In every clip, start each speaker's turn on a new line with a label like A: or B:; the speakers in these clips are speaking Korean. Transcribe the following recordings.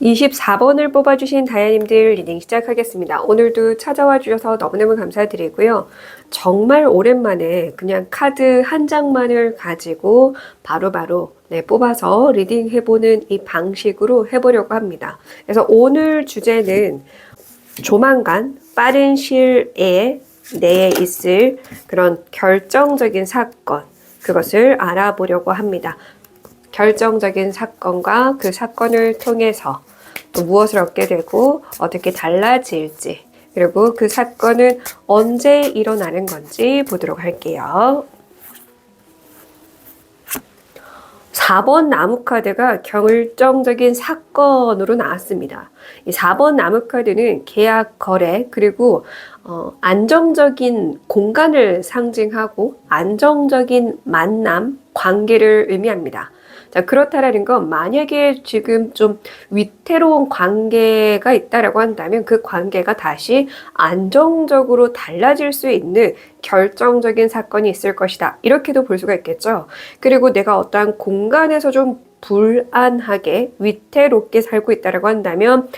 A: 24번을 뽑아주신 다야님들 리딩 시작하겠습니다. 오늘도 찾아와 주셔서 너무너무 감사드리고요. 정말 오랜만에 그냥 카드 한 장만을 가지고 바로바로 뽑아서 리딩 해보는 이 방식으로 해보려고 합니다. 그래서 오늘 주제는 조만간 빠른 시일 내에 있을 그런 결정적인 사건, 그것을 알아보려고 합니다. 결정적인 사건과 그 사건을 통해서 또 무엇을 얻게 되고 어떻게 달라질지, 그리고 그 사건은 언제 일어나는 건지 보도록 할게요. 4번 나무 카드가 결정적인 사건으로 나왔습니다. 이 4번 나무 카드는 계약, 거래, 그리고 안정적인 공간을 상징하고 안정적인 만남, 관계를 의미합니다. 자, 그렇다라는 건 만약에 지금 좀 위태로운 관계가 있다라고 한다면 그 관계가 다시 안정적으로 달라질 수 있는 결정적인 사건이 있을 것이다. 이렇게도 볼 수가 있겠죠. 그리고 내가 어떠한 공간에서 좀 불안하게 위태롭게 살고 있다라고 한다면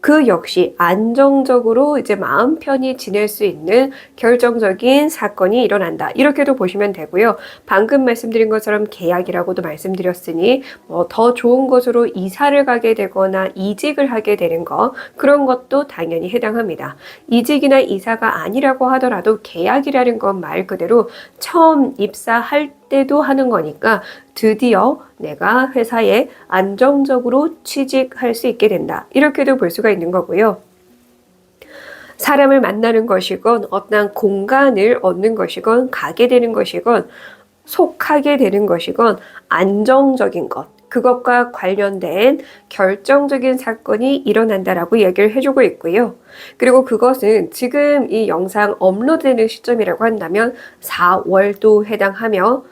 A: 그 역시 안정적으로 이제 마음 편히 지낼 수 있는 결정적인 사건이 일어난다. 이렇게도 보시면 되고요. 방금 말씀드린 것처럼 계약이라고도 말씀드렸으니 더 좋은 곳으로 이사를 가게 되거나 이직을 하게 되는 거, 그런 것도 당연히 해당합니다. 이직이나 이사가 아니라고 하더라도 계약이라는 건 말 그대로 처음 입사할 때도 하는 거니까 드디어 내가 회사에 안정적으로 취직할 수 있게 된다. 이렇게도 볼 수가 있는 거고요. 사람을 만나는 것이건 어떤 공간을 얻는 것이건 가게 되는 것이건 속하게 되는 것이건 안정적인 것, 그것과 관련된 결정적인 사건이 일어난다라고 얘기를 해주고 있고요. 그리고 그것은 지금 이 영상 업로드되는 시점이라고 한다면 4월도 해당하며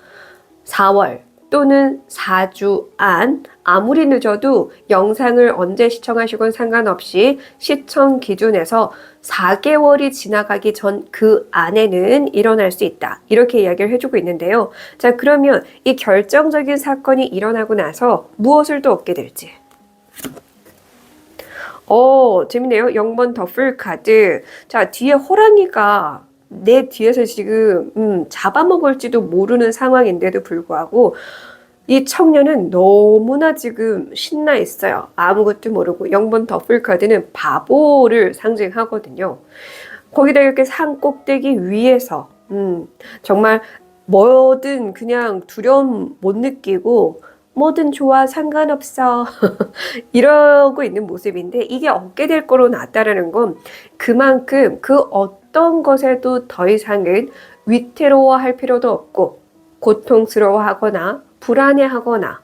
A: 4월 또는 4주 안, 아무리 늦어도 영상을 언제 시청하시건 상관없이 시청 기준에서 4개월이 지나가기 전 그 안에는 일어날 수 있다. 이렇게 이야기를 해주고 있는데요. 자, 그러면 이 결정적인 사건이 일어나고 나서 무엇을 또 얻게 될지. 재밌네요. 0번 더풀 카드. 자, 뒤에 호랑이가 내 뒤에서 지금 잡아먹을지도 모르는 상황인데도 불구하고 이 청년은 너무나 지금 신나 있어요. 아무것도 모르고. 0번 더풀 카드는 바보를 상징하거든요. 거기다 이렇게 산 꼭대기 위에서 정말 뭐든 그냥 두려움 못 느끼고 뭐든 좋아 상관없어 이러고 있는 모습인데, 이게 얻게 될 거로 나왔다라는 건 그만큼 그 어떤 것에도 더 이상은 위태로워할 필요도 없고 고통스러워하거나 불안해하거나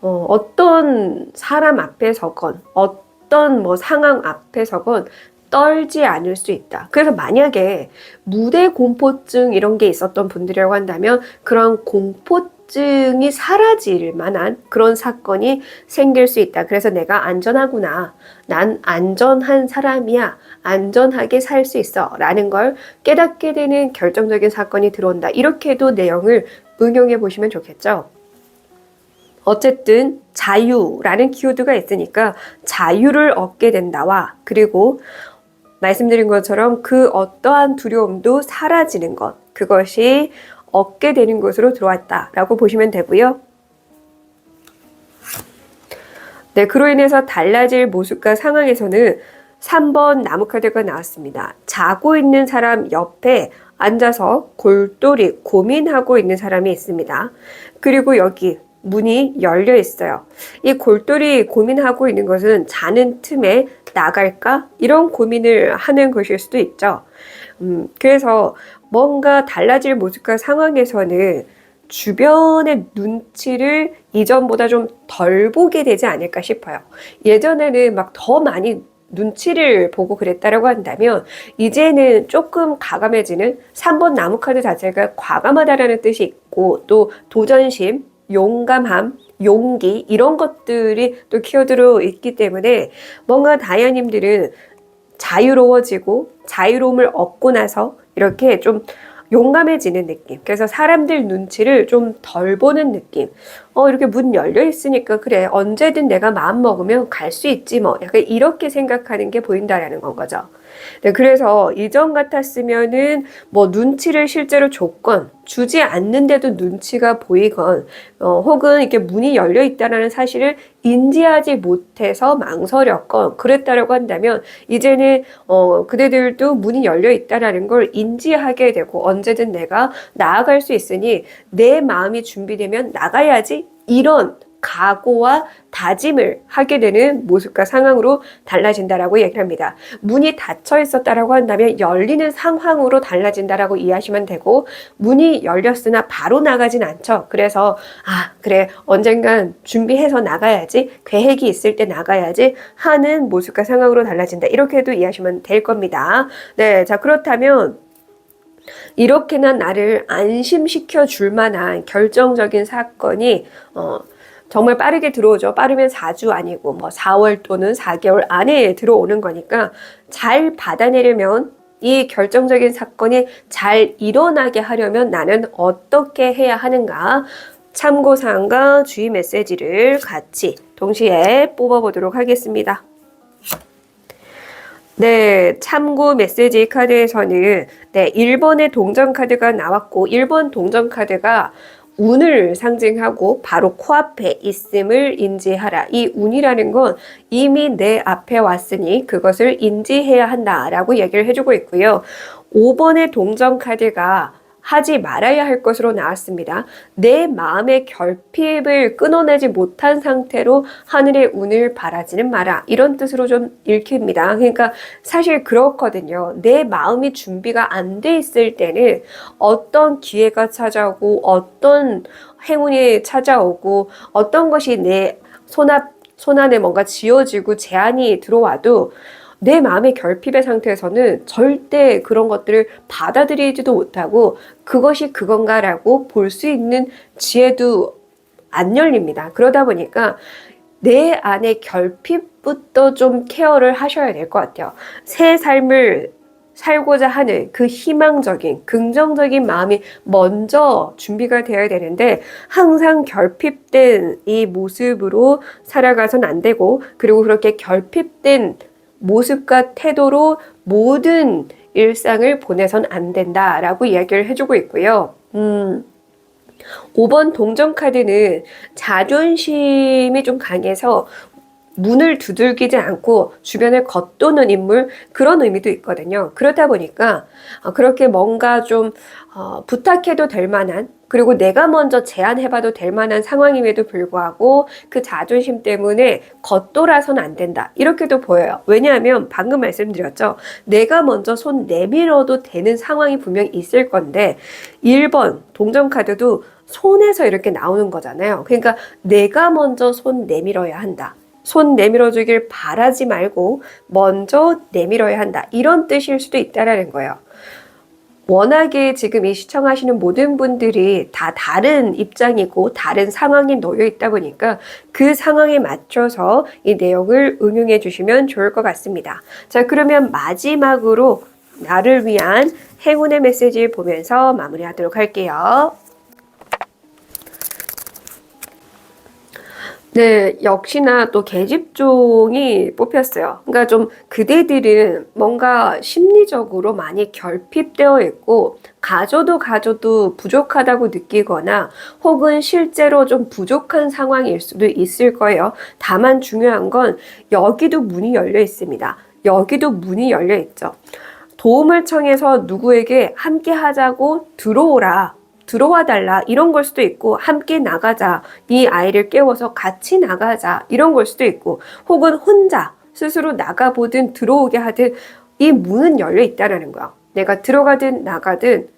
A: 어떤 사람 앞에서건 어떤 상황 앞에서건 떨지 않을 수 있다. 그래서 만약에 무대 공포증 이런 게 있었던 분들이라고 한다면 그런 공포증이 사라질 만한 그런 사건이 생길 수 있다. 그래서 내가 안전하구나. 난 안전한 사람이야. 안전하게 살 수 있어. 라는 걸 깨닫게 되는 결정적인 사건이 들어온다. 이렇게도 내용을 응용해 보시면 좋겠죠. 어쨌든 자유라는 키워드가 있으니까 자유를 얻게 된다와, 그리고 말씀드린 것처럼 그 어떠한 두려움도 사라지는 것, 그것이 얻게 되는 것으로 들어왔다라고 보시면 되고요. 네, 그로 인해서 달라질 모습과 상황에서는 3번 나무 카드가 나왔습니다. 자고 있는 사람 옆에 앉아서 골똘히 고민하고 있는 사람이 있습니다. 그리고 여기 문이 열려 있어요. 이 골똘히 고민하고 있는 것은 자는 틈에 나갈까? 이런 고민을 하는 것일 수도 있죠. 그래서 뭔가 달라질 모습과 상황에서는 주변의 눈치를 이전보다 좀 덜 보게 되지 않을까 싶어요. 예전에는 막 더 많이 눈치를 보고 그랬다라고 한다면 이제는 조금 가감해지는, 3번 나무 카드 자체가 과감하다라는 뜻이 있고 또 도전심, 용감함, 용기 이런 것들이 또 키워드로 있기 때문에 뭔가 다이아님들은 자유로워지고 자유로움을 얻고 나서 이렇게 좀 용감해지는 느낌. 그래서 사람들 눈치를 좀 덜 보는 느낌. 이렇게 문 열려 있으니까 그래. 언제든 내가 마음 먹으면 갈 수 있지 뭐. 약간 이렇게 생각하는 게 보인다라는 건 거죠. 네, 그래서 이전 같았으면은 뭐 눈치를 실제로 줬건 주지 않는데도 눈치가 보이건 혹은 이렇게 문이 열려 있다는 사실을 인지하지 못해서 망설였건 그랬다라고 한다면 이제는 그대들도 문이 열려 있다라는 걸 인지하게 되고 언제든 내가 나아갈 수 있으니 내 마음이 준비되면 나가야지 이런 각오와 다짐을 하게 되는 모습과 상황으로 달라진다라고 얘기를 합니다. 문이 닫혀 있었다라고 한다면 열리는 상황으로 달라진다라고 이해하시면 되고 문이 열렸으나 바로 나가진 않죠. 그래서 그래 언젠간 준비해서 나가야지 계획이 있을 때 나가야지 하는 모습과 상황으로 달라진다. 이렇게도 이해하시면 될 겁니다. 네, 자 그렇다면 이렇게나 나를 안심시켜 줄 만한 결정적인 사건이 정말 빠르게 들어오죠. 빠르면 4주 아니고 뭐 4월 또는 4개월 안에 들어오는 거니까 잘 받아내려면 이 결정적인 사건이 잘 일어나게 하려면 나는 어떻게 해야 하는가? 참고사항과 주의 메시지를 같이 동시에 뽑아보도록 하겠습니다. 네, 참고 메시지 카드에서는 1번의 동전 카드가 나왔고 1번 동전 카드가 운을 상징하고 바로 코앞에 있음을 인지하라. 이 운이라는 건 이미 내 앞에 왔으니 그것을 인지해야 한다라고 얘기를 해주고 있고요. 5번의 동전 카드가 하지 말아야 할 것으로 나왔습니다. 내 마음의 결핍을 끊어내지 못한 상태로 하늘의 운을 바라지는 마라. 이런 뜻으로 좀 읽힙니다. 그러니까 사실 그렇거든요. 내 마음이 준비가 안 돼 있을 때는 어떤 기회가 찾아오고 어떤 행운이 찾아오고 어떤 것이 내 손안에 뭔가 지어지고 제안이 들어와도 내 마음의 결핍의 상태에서는 절대 그런 것들을 받아들이지도 못하고 그것이 그건가라고 볼 수 있는 지혜도 안 열립니다. 그러다 보니까 내 안의 결핍부터 좀 케어를 하셔야 될 것 같아요. 새 삶을 살고자 하는 그 희망적인 긍정적인 마음이 먼저 준비가 되어야 되는데 항상 결핍된 이 모습으로 살아가선 안 되고 그리고 그렇게 결핍된 모습과 태도로 모든 일상을 보내선 안 된다라고 이야기를 해주고 있고요. 5번 동전 카드는 자존심이 좀 강해서 문을 두들기지 않고 주변을 겉도는 인물 그런 의미도 있거든요. 그렇다 보니까 그렇게 뭔가 좀 부탁해도 될 만한 그리고 내가 먼저 제안해봐도 될 만한 상황임에도 불구하고 그 자존심 때문에 겉돌아서는 안 된다. 이렇게도 보여요. 왜냐하면 방금 말씀드렸죠. 내가 먼저 손 내밀어도 되는 상황이 분명히 있을 건데 1번 동전 카드도 손에서 이렇게 나오는 거잖아요. 그러니까 내가 먼저 손 내밀어야 한다. 손 내밀어 주길 바라지 말고 먼저 내밀어야 한다. 이런 뜻일 수도 있다라는 거예요. 워낙에 지금 이 시청하시는 모든 분들이 다 다른 입장이고 다른 상황에 놓여 있다 보니까 그 상황에 맞춰서 이 내용을 응용해 주시면 좋을 것 같습니다. 자, 그러면 마지막으로 나를 위한 행운의 메시지를 보면서 마무리하도록 할게요. 네, 역시나 또 계집종이 뽑혔어요. 그러니까 좀 그대들은 뭔가 심리적으로 많이 결핍되어 있고 가져도 부족하다고 느끼거나 혹은 실제로 좀 부족한 상황일 수도 있을 거예요. 다만 중요한 건 여기도 문이 열려 있습니다. 여기도 문이 열려 있죠. 도움을 청해서 누구에게 함께 하자고 들어와 달라 이런 걸 수도 있고 함께 나가자 이 아이를 깨워서 같이 나가자 이런 걸 수도 있고 혹은 혼자 스스로 나가보든 들어오게 하든 이 문은 열려 있다라는 거야. 내가 들어가든 나가든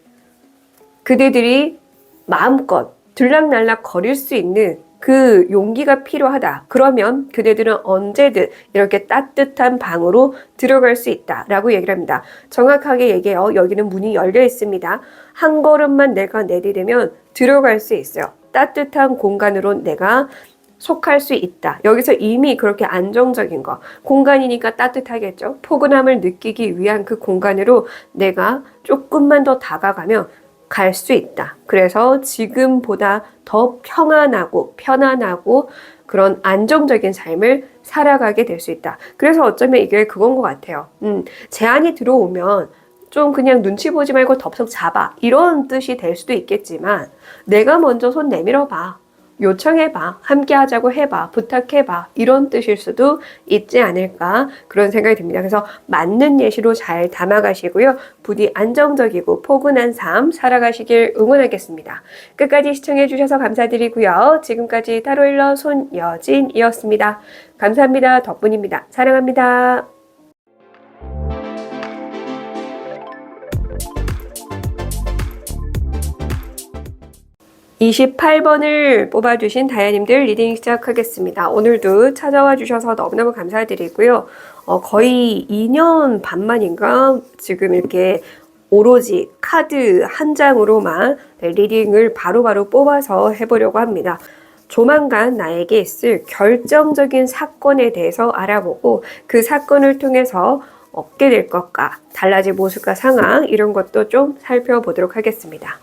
A: 그대들이 마음껏 들락날락 거릴 수 있는 그 용기가 필요하다. 그러면 그대들은 언제든 이렇게 따뜻한 방으로 들어갈 수 있다라고 얘기를 합니다. 정확하게 얘기해요. 여기는 문이 열려 있습니다. 한 걸음만 내가 내디디면 들어갈 수 있어요. 따뜻한 공간으로 내가 속할 수 있다. 여기서 이미 그렇게 안정적인 거. 공간이니까 따뜻하겠죠. 포근함을 느끼기 위한 그 공간으로 내가 조금만 더 다가가면 갈 수 있다. 그래서 지금보다 더 평안하고 편안하고 그런 안정적인 삶을 살아가게 될 수 있다. 그래서 어쩌면 이게 그건 것 같아요. 제안이 들어오면 좀 그냥 눈치 보지 말고 덥석 잡아. 이런 뜻이 될 수도 있겠지만 내가 먼저 손 내밀어 봐. 요청해봐. 함께 하자고 해봐. 부탁해봐. 이런 뜻일 수도 있지 않을까 그런 생각이 듭니다. 그래서 맞는 예시로 잘 담아가시고요. 부디 안정적이고 포근한 삶 살아가시길 응원하겠습니다. 끝까지 시청해주셔서 감사드리고요. 지금까지 타로일러 손여진이었습니다. 감사합니다. 덕분입니다. 사랑합니다. 28번을 뽑아주신 다야님들 리딩 시작하겠습니다. 오늘도 찾아와 주셔서 너무너무 감사드리고요. 거의 2년 반 만인가 지금 이렇게 오로지 카드 한 장으로만 리딩을 바로바로 뽑아서 해보려고 합니다. 조만간 나에게 있을 결정적인 사건에 대해서 알아보고 그 사건을 통해서 얻게 될 것과 달라질 모습과 상황 이런 것도 좀 살펴보도록 하겠습니다.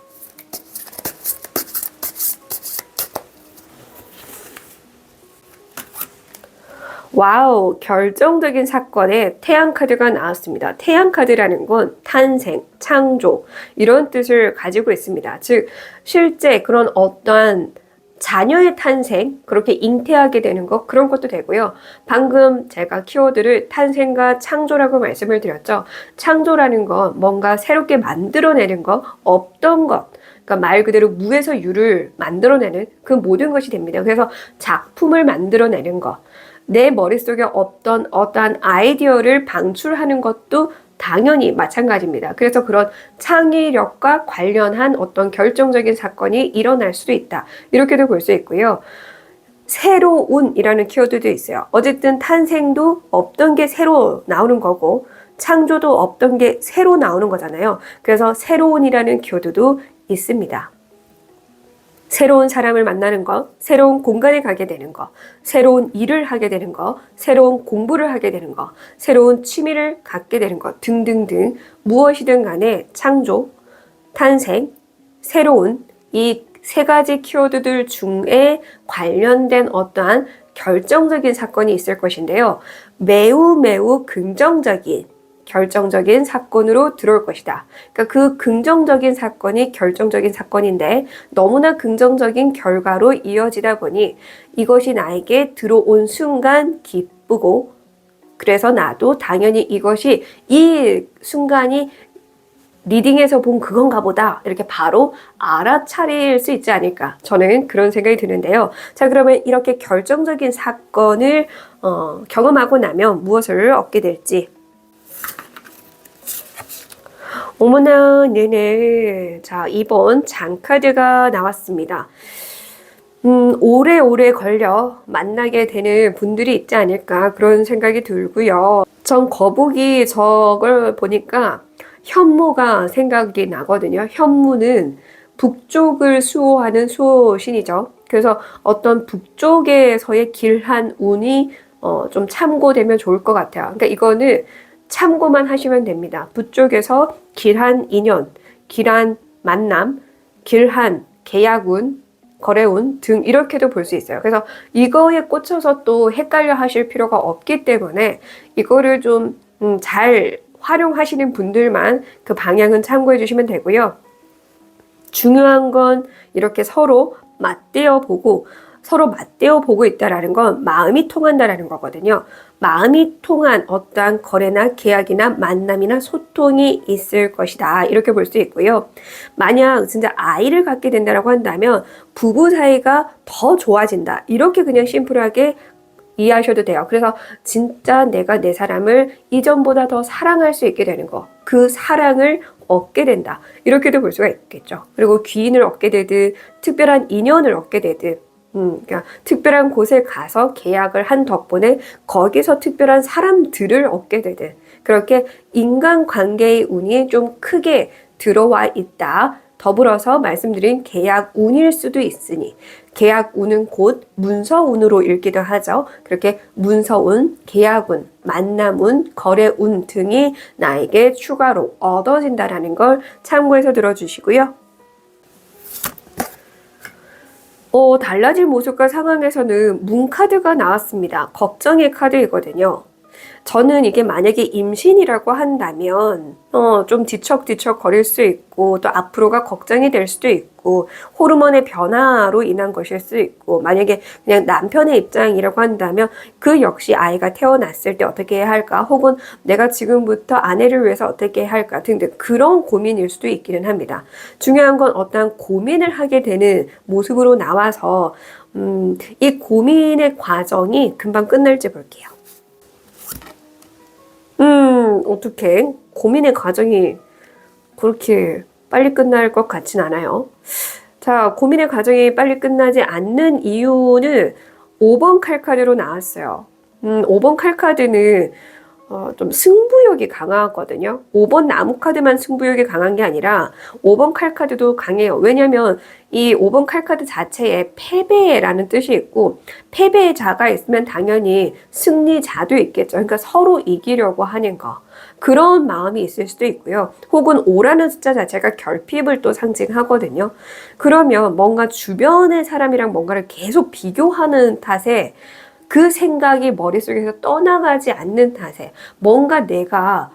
A: 와우, 결정적인 사건에 태양 카드가 나왔습니다. 태양 카드라는 건 탄생, 창조 이런 뜻을 가지고 있습니다. 즉 실제 그런 어떠한 자녀의 탄생, 그렇게 잉태하게 되는 것 그런 것도 되고요. 방금 제가 키워드를 탄생과 창조라고 말씀을 드렸죠. 창조라는 건 뭔가 새롭게 만들어내는 것, 없던 것, 그러니까 말 그대로 무에서 유를 만들어내는 그 모든 것이 됩니다. 그래서 작품을 만들어내는 것, 내 머릿속에 없던 어떠한 아이디어를 방출하는 것도 당연히 마찬가지입니다. 그래서 그런 창의력과 관련한 어떤 결정적인 사건이 일어날 수도 있다. 이렇게도 볼 수 있고요. 새로운이라는 키워드도 있어요. 어쨌든 탄생도 없던 게 새로 나오는 거고 창조도 없던 게 새로 나오는 거잖아요. 그래서 새로운이라는 키워드도 있습니다. 새로운 사람을 만나는 것, 새로운 공간에 가게 되는 것, 새로운 일을 하게 되는 것, 새로운 공부를 하게 되는 것, 새로운 취미를 갖게 되는 것 등등등 무엇이든 간에 창조, 탄생, 새로운 이 세 가지 키워드들 중에 관련된 어떠한 결정적인 사건이 있을 것인데요. 매우 긍정적인 결정적인 사건으로 들어올 것이다. 그러니까 그 긍정적인 사건이 결정적인 사건인데 너무나 긍정적인 결과로 이어지다 보니 이것이 나에게 들어온 순간 기쁘고 그래서 나도 당연히 이것이 이 순간이 리딩에서 본 그건가 보다 이렇게 바로 알아차릴 수 있지 않을까 저는 그런 생각이 드는데요. 자 그러면 이렇게 결정적인 사건을 경험하고 나면 무엇을 얻게 될지 어머나 네네 자 2번 장카드가 나왔습니다. 오래오래 걸려 만나게 되는 분들이 있지 않을까 그런 생각이 들고요. 전 거북이 저걸 보니까 현무가 생각이 나거든요. 현무는 북쪽을 수호하는 수호신이죠. 그래서 어떤 북쪽에서의 길한 운이 좀 참고되면 좋을 것 같아요. 그러니까 이거는 참고만 하시면 됩니다. 북쪽에서 길한 인연, 길한 만남, 길한 계약운, 거래운 등 이렇게도 볼 수 있어요. 그래서 이거에 꽂혀서 또 헷갈려 하실 필요가 없기 때문에 이거를 좀 잘 활용하시는 분들만 그 방향은 참고해 주시면 되고요. 중요한 건 이렇게 서로 맞대어 보고 있다라는 건 마음이 통한다라는 거거든요. 마음이 통한 어떠한 거래나 계약이나 만남이나 소통이 있을 것이다. 이렇게 볼 수 있고요. 만약 진짜 아이를 갖게 된다라고 한다면 부부 사이가 더 좋아진다. 이렇게 그냥 심플하게 이해하셔도 돼요. 그래서 진짜 내가 내 사람을 이전보다 더 사랑할 수 있게 되는 거. 그 사랑을 얻게 된다. 이렇게도 볼 수가 있겠죠. 그리고 귀인을 얻게 되든 특별한 인연을 얻게 되든 그러니까 특별한 곳에 가서 계약을 한 덕분에 거기서 특별한 사람들을 얻게 되든 그렇게 인간관계의 운이 좀 크게 들어와 있다. 더불어서 말씀드린 계약운일 수도 있으니 계약운은 곧 문서운으로 읽기도 하죠. 그렇게 문서운, 계약운, 만남운, 거래운 등이 나에게 추가로 얻어진다라는 걸 참고해서 들어주시고요. 달라질 모습과 상황에서는 문 카드가 나왔습니다. 걱정의 카드이거든요. 저는 이게 만약에 임신이라고 한다면 좀 뒤척뒤척 거릴 수 있고 또 앞으로가 걱정이 될 수도 있고 호르몬의 변화로 인한 것일 수 있고 만약에 그냥 남편의 입장이라고 한다면 그 역시 아이가 태어났을 때 어떻게 해야 할까 혹은 내가 지금부터 아내를 위해서 어떻게 해야 할까 등등 그런 고민일 수도 있기는 합니다. 중요한 건 어떤 고민을 하게 되는 모습으로 나와서 이 고민의 과정이 금방 끝날지 볼게요. 어떡해. 고민의 과정이 그렇게 빨리 끝날 것 같진 않아요. 자, 고민의 과정이 빨리 끝나지 않는 이유는 5번 칼카드로 나왔어요. 5번 칼카드는 좀 승부욕이 강하거든요. 5번 나무 카드만 승부욕이 강한 게 아니라 5번 칼카드도 강해요. 왜냐면 이 5번 칼카드 자체에 패배라는 뜻이 있고 패배의 자가 있으면 당연히 승리자도 있겠죠. 그러니까 서로 이기려고 하는 거. 그런 마음이 있을 수도 있고요. 혹은 5라는 숫자 자체가 결핍을 또 상징하거든요. 그러면 뭔가 주변의 사람이랑 뭔가를 계속 비교하는 탓에 그 생각이 머릿속에서 떠나가지 않는 탓에 뭔가 내가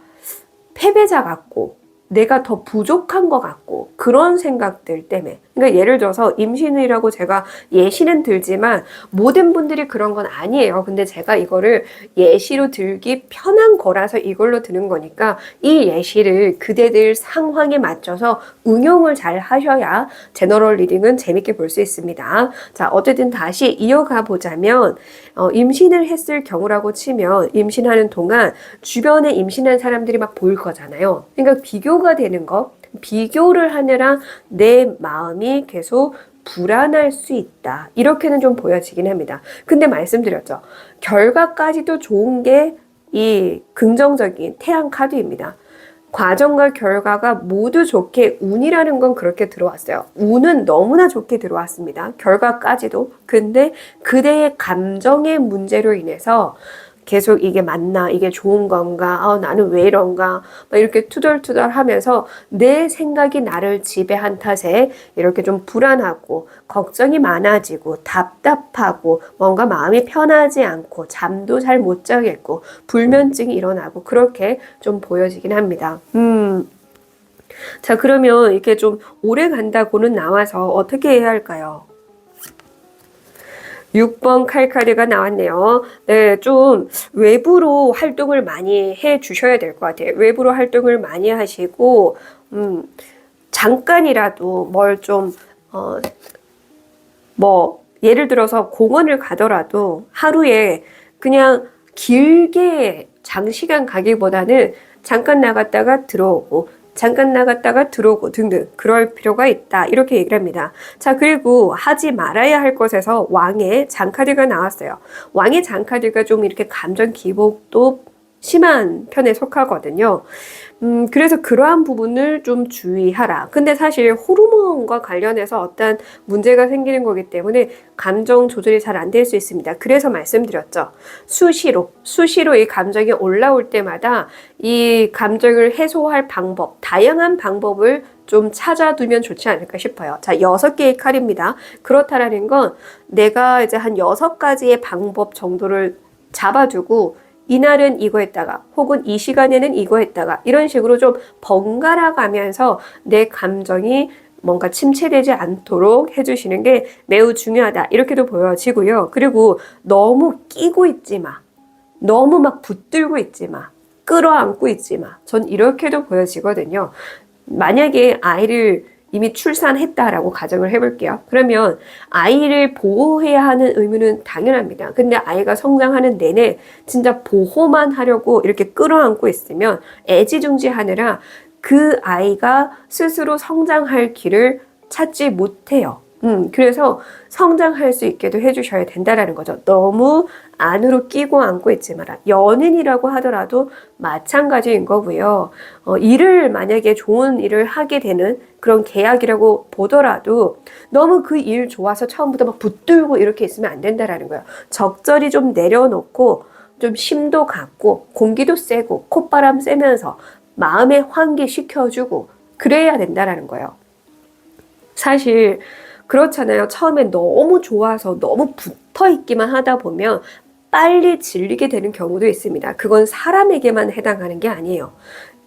A: 패배자 같고 내가 더 부족한 것 같고 그런 생각들 때문에 그러니까 예를 들어서 임신이라고 제가 예시는 들지만 모든 분들이 그런 건 아니에요. 근데 제가 이거를 예시로 들기 편한 거라서 이걸로 드는 거니까 이 예시를 그대들 상황에 맞춰서 응용을 잘 하셔야 제너럴 리딩은 재밌게 볼 수 있습니다. 자, 어쨌든 다시 이어가 보자면 임신을 했을 경우라고 치면 임신하는 동안 주변에 임신한 사람들이 막 보일 거잖아요. 그러니까 비교가 되는 거 비교를 하느라 내 마음이 계속 불안할 수 있다. 이렇게는 좀 보여지긴 합니다. 근데 말씀드렸죠. 결과까지도 좋은 게 이 긍정적인 태양 카드입니다. 과정과 결과가 모두 좋게 운이라는 건 그렇게 들어왔어요. 운은 너무나 좋게 들어왔습니다. 결과까지도. 근데 그대의 감정의 문제로 인해서 계속 이게 맞나? 이게 좋은 건가? 나는 왜 이런가? 막 이렇게 투덜투덜 하면서 내 생각이 나를 지배한 탓에 이렇게 좀 불안하고 걱정이 많아지고 답답하고 뭔가 마음이 편하지 않고 잠도 잘 못 자겠고 불면증이 일어나고 그렇게 좀 보여지긴 합니다. 자, 그러면 이렇게 좀 오래 간다고는 나와서 어떻게 해야 할까요? 6번 칼카드가 나왔네요. 네, 좀 외부로 활동을 많이 해 주셔야 될 것 같아요. 외부로 활동을 많이 하시고, 잠깐이라도 뭘 좀, 예를 들어서 공원을 가더라도 하루에 그냥 길게 장시간 가기보다는 잠깐 나갔다가 들어오고, 잠깐 나갔다가 들어오고 등등 그럴 필요가 있다 이렇게 얘기를 합니다. 자, 그리고 하지 말아야 할 것에서 왕의 장카드가 나왔어요. 왕의 장카드가 좀 이렇게 감정 기복도 심한 편에 속하거든요. 그래서 그러한 부분을 좀 주의하라. 근데 사실 호르몬과 관련해서 어떤 문제가 생기는 거기 때문에 감정 조절이 잘 안 될 수 있습니다. 그래서 말씀드렸죠. 수시로 이 감정이 올라올 때마다 이 감정을 해소할 방법, 다양한 방법을 좀 찾아두면 좋지 않을까 싶어요. 자, 6개의 칼입니다. 그렇다라는 건 내가 이제 한 6가지의 방법 정도를 잡아두고 이날은 이거 했다가 혹은 이 시간에는 이거 했다가 이런 식으로 좀 번갈아 가면서 내 감정이 뭔가 침체되지 않도록 해주시는 게 매우 중요하다 이렇게도 보여지고요. 그리고 너무 끼고 있지 마. 너무 막 붙들고 있지 마. 끌어안고 있지 마. 전 이렇게도 보여지거든요. 만약에 아이를 이미 출산했다라고 가정을 해볼게요. 그러면 아이를 보호해야 하는 의무는 당연합니다. 근데 아이가 성장하는 내내 진짜 보호만 하려고 이렇게 끌어안고 있으면 애지중지하느라 그 아이가 스스로 성장할 길을 찾지 못해요. 그래서 성장할 수 있게도 해주셔야 된다라는 거죠. 너무 안으로 끼고 안고 있지 마라. 연인이라고 하더라도 마찬가지인 거고요. 일을 만약에 좋은 일을 하게 되는 그런 계약이라고 보더라도 너무 그 일 좋아서 처음부터 막 붙들고 이렇게 있으면 안 된다라는 거예요. 적절히 좀 내려놓고 좀 심도 갖고 공기도 쐬고 콧바람 쐬면서 마음의 환기 시켜주고 그래야 된다라는 거예요. 사실 그렇잖아요. 처음에 너무 좋아서 너무 붙어 있기만 하다 보면 빨리 질리게 되는 경우도 있습니다. 그건 사람에게만 해당하는 게 아니에요.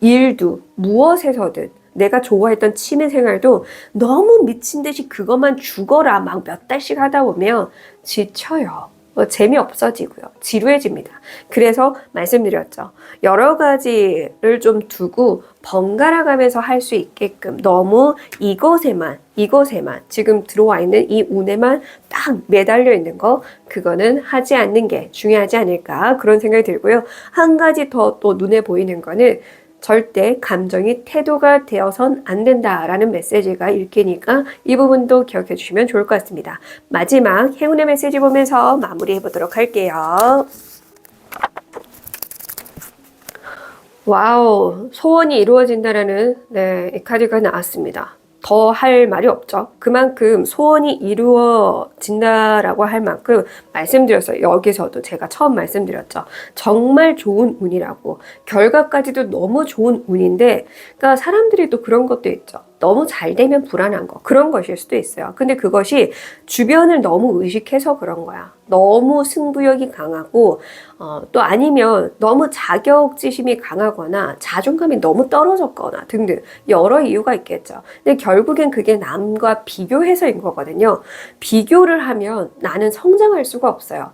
A: 일도 무엇에서든 내가 좋아했던 취미 생활도 너무 미친 듯이 그것만 죽어라 막 몇 달씩 하다 보면 지쳐요. 재미없어지고요. 지루해집니다. 그래서 말씀드렸죠. 여러 가지를 좀 두고 번갈아 가면서 할 수 있게끔 너무 이것에만 지금 들어와 있는 이 운에만 딱 매달려 있는 거 그거는 하지 않는 게 중요하지 않을까 그런 생각이 들고요. 한 가지 더 또 눈에 보이는 거는 절대 감정이 태도가 되어선 안 된다라는 메시지가 읽히니까 이 부분도 기억해 주시면 좋을 것 같습니다. 마지막 행운의 메시지 보면서 마무리해 보도록 할게요. 와우, 소원이 이루어진다라는 이 카드가 나왔습니다. 더 할 말이 없죠. 그만큼 소원이 이루어진다라고 할 만큼 말씀드렸어요. 여기서도 제가 처음 말씀드렸죠. 정말 좋은 운이라고. 결과까지도 너무 좋은 운인데, 그러니까 사람들이 또 그런 것도 있죠. 너무 잘 되면 불안한 거. 그런 것일 수도 있어요. 근데 그것이 주변을 너무 의식해서 그런 거야. 너무 승부욕이 강하고, 또 아니면 너무 자격지심이 강하거나 자존감이 너무 떨어졌거나 등등 여러 이유가 있겠죠. 근데 결국엔 그게 남과 비교해서인 거거든요. 비교를 하면 나는 성장할 수가 없어요.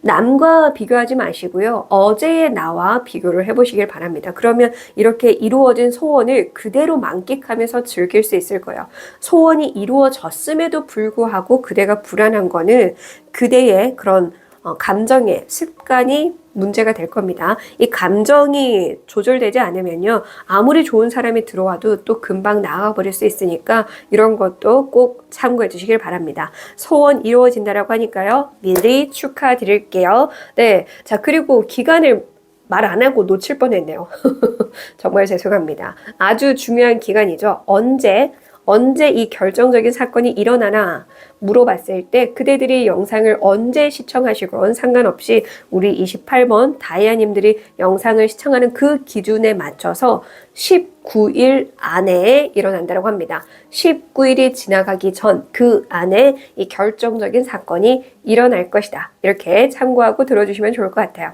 A: 남과 비교하지 마시고요. 어제의 나와 비교를 해보시길 바랍니다. 그러면 이렇게 이루어진 소원을 그대로 만끽하면서 즐길 수 있을 거예요. 소원이 이루어졌음에도 불구하고 그대가 불안한 거는 그대의 그런 감정의 습관이 문제가 될 겁니다. 이 감정이 조절되지 않으면요. 아무리 좋은 사람이 들어와도 또 금방 나가 버릴 수 있으니까 이런 것도 꼭 참고해 주시길 바랍니다. 소원 이루어진다라고 하니까요. 미리 축하드릴게요. 네. 자, 그리고 기간을 말 안 하고 놓칠 뻔했네요. 정말 죄송합니다. 아주 중요한 기간이죠. 언제 이 결정적인 사건이 일어나나 물어봤을 때 그대들이 영상을 언제 시청하시건 상관없이 우리 28번 다이아님들이 영상을 시청하는 그 기준에 맞춰서 19일 안에 일어난다고 합니다. 19일이 지나가기 전 그 안에 이 결정적인 사건이 일어날 것이다. 이렇게 참고하고 들어주시면 좋을 것 같아요.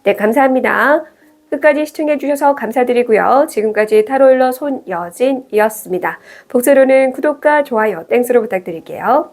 A: 네, 감사합니다. 끝까지 시청해주셔서 감사드리고요. 지금까지 타로일러 손여진이었습니다. 복수로는 구독과 좋아요, 땡스로 부탁드릴게요.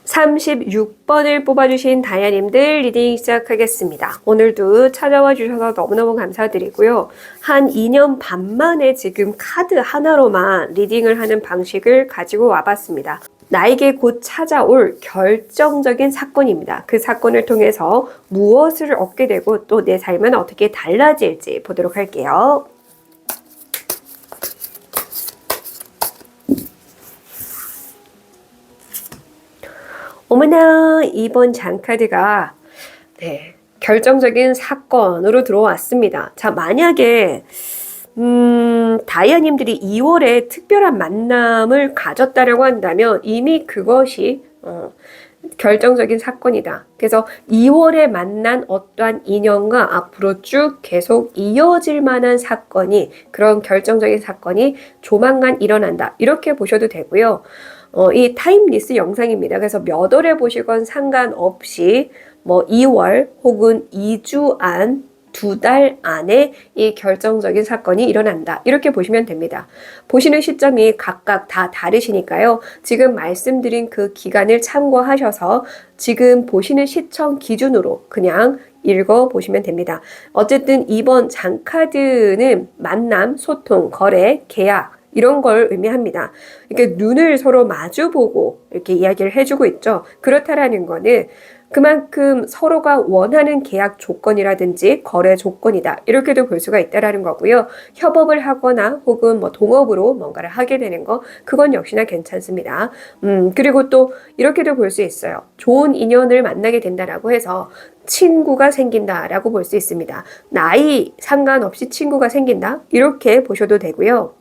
A: 36번을 뽑아주신 다이아님들 리딩 시작하겠습니다. 오늘도 찾아와 주셔서 너무너무 감사드리고요. 한 2년 반 만에 지금 카드 하나로만 리딩을 하는 방식을 가지고 와봤습니다. 나에게 곧 찾아올 결정적인 사건입니다. 그 사건을 통해서 무엇을 얻게 되고 또 내 삶은 어떻게 달라질지 보도록 할게요. 어머나, 이번 장카드가 결정적인 사건으로 들어왔습니다. 자, 만약에 다이아님들이 2월에 특별한 만남을 가졌다라고 한다면 이미 그것이 결정적인 사건이다. 그래서 2월에 만난 어떠한 인연과 앞으로 쭉 계속 이어질 만한 사건이, 그런 결정적인 사건이 조만간 일어난다. 이렇게 보셔도 되고요. 이 타임리스 영상입니다. 그래서 몇 월에 보시건 상관없이 뭐 2월 혹은 2주 안, 2달 안에 이 결정적인 사건이 일어난다. 이렇게 보시면 됩니다. 보시는 시점이 각각 다 다르시니까요. 지금 말씀드린 그 기간을 참고하셔서 지금 보시는 시점 기준으로 그냥 읽어보시면 됩니다. 어쨌든 이번 장카드는 만남, 소통, 거래, 계약 이런 걸 의미합니다. 이렇게 눈을 서로 마주보고 이렇게 이야기를 해주고 있죠. 그렇다라는 거는 그만큼 서로가 원하는 계약 조건이라든지 거래 조건이다. 이렇게도 볼 수가 있다라는 거고요. 협업을 하거나 혹은 뭐 동업으로 뭔가를 하게 되는 거, 그건 역시나 괜찮습니다. 그리고 또 이렇게도 볼 수 있어요. 좋은 인연을 만나게 된다라고 해서 친구가 생긴다라고 볼 수 있습니다. 나이 상관없이 친구가 생긴다. 이렇게 보셔도 되고요.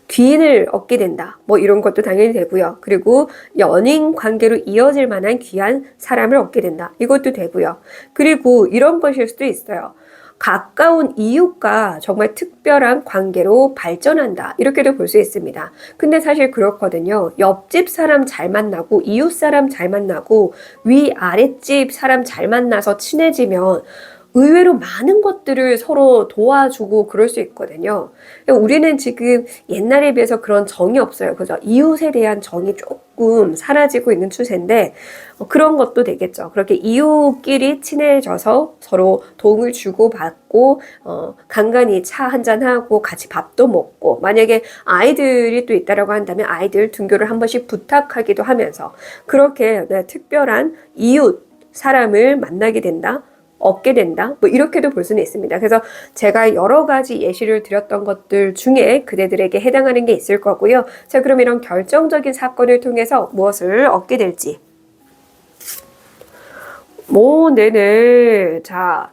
A: 귀인을 얻게 된다. 뭐 이런 것도 당연히 되고요. 그리고 연인 관계로 이어질 만한 귀한 사람을 얻게 된다. 이것도 되고요. 그리고 이런 것일 수도 있어요. 가까운 이웃과 정말 특별한 관계로 발전한다. 이렇게도 볼 수 있습니다. 근데 사실 그렇거든요. 옆집 사람 잘 만나고 이웃 사람 잘 만나고 위 아랫집 사람 잘 만나서 친해지면 의외로 많은 것들을 서로 도와주고 그럴 수 있거든요. 우리는 지금 옛날에 비해서 그런 정이 없어요. 그죠? 이웃에 대한 정이 조금 사라지고 있는 추세인데 그런 것도 되겠죠. 그렇게 이웃끼리 친해져서 서로 도움을 주고받고 간간히 차 한잔하고 같이 밥도 먹고 만약에 아이들이 또 있다라고 한다면 아이들 등교를 한 번씩 부탁하기도 하면서 그렇게 특별한 이웃 사람을 만나게 된다. 얻게 된다. 뭐 이렇게도 볼 수는 있습니다. 그래서 제가 여러 가지 예시를 드렸던 것들 중에 그대들에게 해당하는 게 있을 거고요. 자, 그럼 이런 결정적인 사건을 통해서 무엇을 얻게 될지. 네네. 자,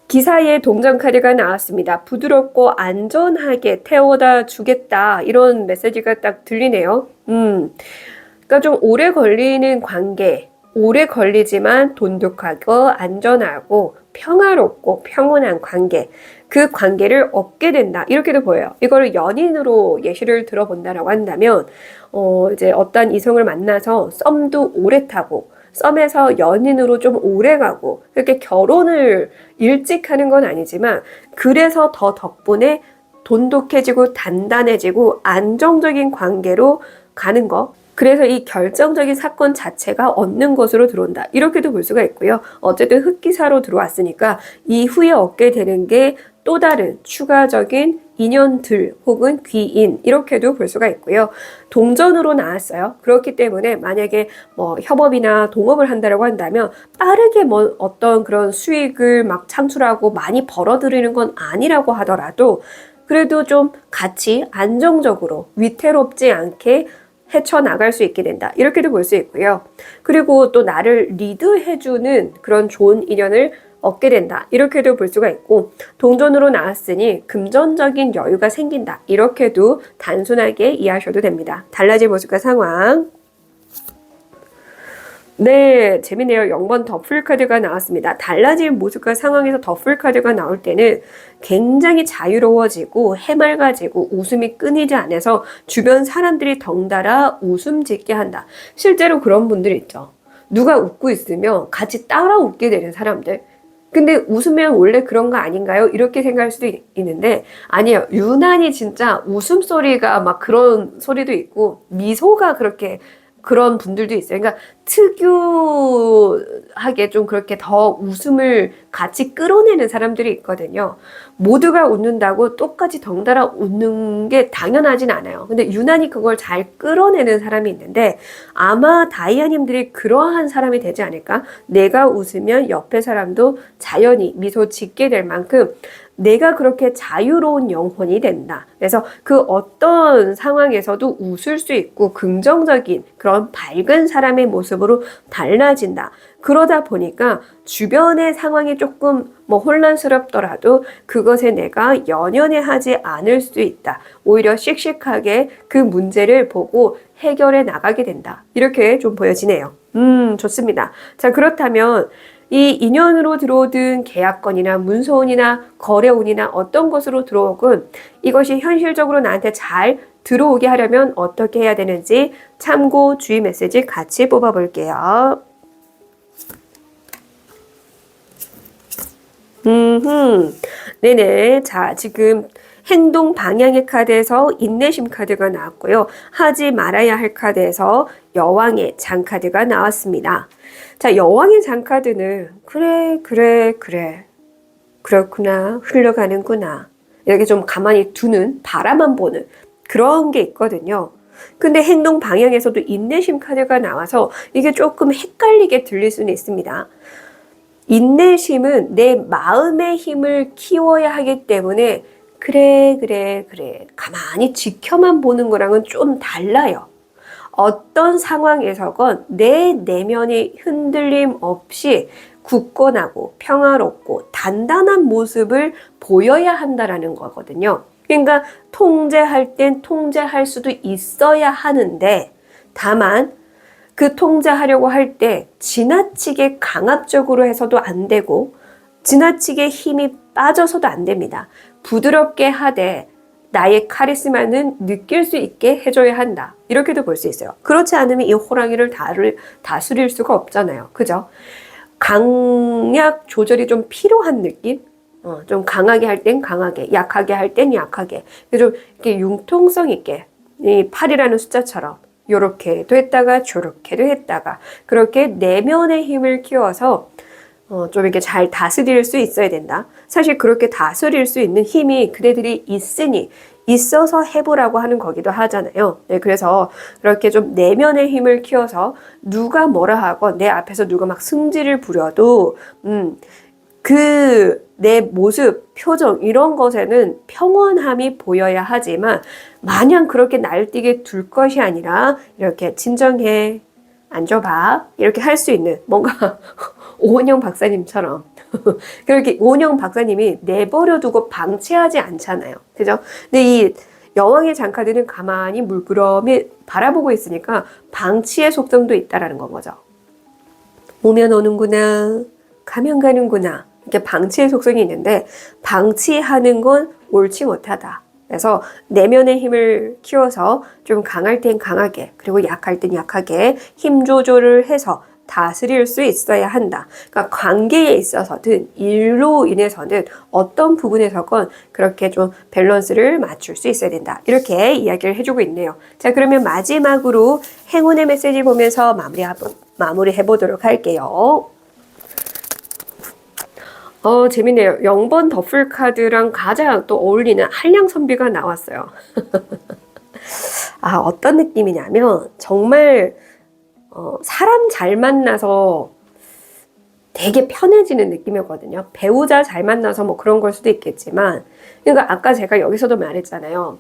A: 기사에 동전 카드가 나왔습니다. 부드럽고 안전하게 태워다 주겠다. 이런 메시지가 딱 들리네요. 그러니까 좀 오래 걸리는 관계. 오래 걸리지만 돈독하고 안전하고 평화롭고 평온한 관계, 그 관계를 얻게 된다. 이렇게도 보여요. 이거를 연인으로 예시를 들어본다라고 한다면 이제 어떤 이성을 만나서 썸도 오래 타고 썸에서 연인으로 좀 오래 가고 그렇게 결혼을 일찍 하는 건 아니지만 그래서 더 덕분에 돈독해지고 단단해지고 안정적인 관계로 가는 거. 그래서 이 결정적인 사건 자체가 얻는 것으로 들어온다. 이렇게도 볼 수가 있고요. 어쨌든 흑기사로 들어왔으니까 이후에 얻게 되는 게 또 다른 추가적인 인연들 혹은 귀인 이렇게도 볼 수가 있고요. 동전으로 나왔어요. 그렇기 때문에 만약에 뭐 협업이나 동업을 한다라고 한다면 빠르게 뭐 어떤 그런 수익을 막 창출하고 많이 벌어들이는 건 아니라고 하더라도 그래도 좀 같이 안정적으로 위태롭지 않게 헤쳐나갈 수 있게 된다. 이렇게도 볼 수 있고요. 그리고 또 나를 리드해주는 그런 좋은 인연을 얻게 된다. 이렇게도 볼 수가 있고 동전으로 나왔으니 금전적인 여유가 생긴다. 이렇게도 단순하게 이해하셔도 됩니다. 달라질 모습과 상황. 네, 재밌네요. 0번 더풀 카드가 나왔습니다. 달라질 모습과 상황에서 더풀 카드가 나올 때는 굉장히 자유로워지고 해맑아지고 웃음이 끊이지 않아서 주변 사람들이 덩달아 웃음 짓게 한다. 실제로 그런 분들 있죠. 누가 웃고 있으면 같이 따라 웃게 되는 사람들. 근데 웃으면 원래 그런 거 아닌가요? 이렇게 생각할 수도 있는데 아니에요. 유난히 진짜 웃음소리가 막 그런 소리도 있고 미소가 그렇게 그런 분들도 있어요. 그러니까 특유하게 좀 그렇게 더 웃음을 같이 끌어내는 사람들이 있거든요. 모두가 웃는다고 똑같이 덩달아 웃는 게 당연하진 않아요. 근데 유난히 그걸 잘 끌어내는 사람이 있는데 아마 다이아님들이 그러한 사람이 되지 않을까? 내가 웃으면 옆에 사람도 자연히 미소 짓게 될 만큼 내가 그렇게 자유로운 영혼이 된다. 그래서 그 어떤 상황에서도 웃을 수 있고 긍정적인 그런 밝은 사람의 모습으로 달라진다. 그러다 보니까 주변의 상황이 조금 혼란스럽더라도 그것에 내가 연연해하지 않을 수 있다. 오히려 씩씩하게 그 문제를 보고 해결해 나가게 된다. 이렇게 좀 보여지네요. 좋습니다. 자, 그렇다면 이 인연으로 들어오든 계약건이나 문서운이나 거래운이나 어떤 것으로 들어오건 이것이 현실적으로 나한테 잘 들어오게 하려면 어떻게 해야 되는지 참고 주의 메시지 같이 뽑아볼게요. 네네. 자, 지금 행동 방향의 카드에서 인내심 카드가 나왔고요. 하지 말아야 할 카드에서 여왕의 장 카드가 나왔습니다. 자, 여왕의 장 카드는 그래 그렇구나 흘러가는구나 이렇게 좀 가만히 두는 바라만 보는 그런 게 있거든요. 근데 행동 방향에서도 인내심 카드가 나와서 이게 조금 헷갈리게 들릴 수는 있습니다. 인내심은 내 마음의 힘을 키워야 하기 때문에 그래 가만히 지켜만 보는 거랑은 좀 달라요. 어떤 상황에서건 내 내면이 흔들림 없이 굳건하고 평화롭고 단단한 모습을 보여야 한다라는 거거든요. 그러니까 통제할 땐 통제할 수도 있어야 하는데 다만 그 통제하려고 할 때 지나치게 강압적으로 해서도 안 되고 지나치게 힘이 빠져서도 안 됩니다. 부드럽게 하되 나의 카리스마는 느낄 수 있게 해줘야 한다. 이렇게도 볼 수 있어요. 그렇지 않으면 이 호랑이를 다스릴 수가 없잖아요. 그죠? 강약 조절이 좀 필요한 느낌? 좀 강하게 할 땐 강하게, 약하게 할 땐 약하게. 좀 이렇게 융통성 있게, 이 8이라는 숫자처럼 요렇게도 했다가 저렇게도 했다가 그렇게 내면의 힘을 키워서 좀 이렇게 잘 다스릴 수 있어야 된다. 사실 그렇게 다스릴 수 있는 힘이 그대들이 있어서 해보라고 하는 거기도 하잖아요. 네, 그래서 그렇게 좀 내면의 힘을 키워서 누가 뭐라 하고 내 앞에서 누가 막 승질을 부려도 그 내 모습, 표정 이런 것에는 평온함이 보여야 하지만 마냥 그렇게 날뛰게 둘 것이 아니라 이렇게 진정해, 앉아봐 이렇게 할 수 있는 뭔가 오은영 박사님처럼 그렇게 오은영 박사님이 내버려 두고 방치하지 않잖아요. 그죠? 근데 이 여왕의 장카드는 가만히 물끄러미 바라보고 있으니까 방치의 속성도 있다라는 건 거죠. 오면 오는구나, 가면 가는구나. 이렇게 방치의 속성이 있는데 방치하는 건 옳지 못하다. 그래서 내면의 힘을 키워서 좀 강할 땐 강하게 그리고 약할 땐 약하게 힘 조절을 해서 다스릴 수 있어야 한다. 그러니까 관계에 있어서든 일로 인해서든 어떤 부분에서건 그렇게 좀 밸런스를 맞출 수 있어야 된다. 이렇게 이야기를 해주고 있네요. 자, 그러면 마지막으로 행운의 메시지 보면서 마무리해 보도록 할게요. 재밌네요. 0번 더플 카드랑 가장 또 어울리는 한량 선비가 나왔어요. 아, 어떤 느낌이냐면 정말 사람 잘 만나서 되게 편해지는 느낌이거든요. 배우자 잘 만나서 뭐 그런 걸 수도 있겠지만, 그러니까 아까 제가 여기서도 말했잖아요.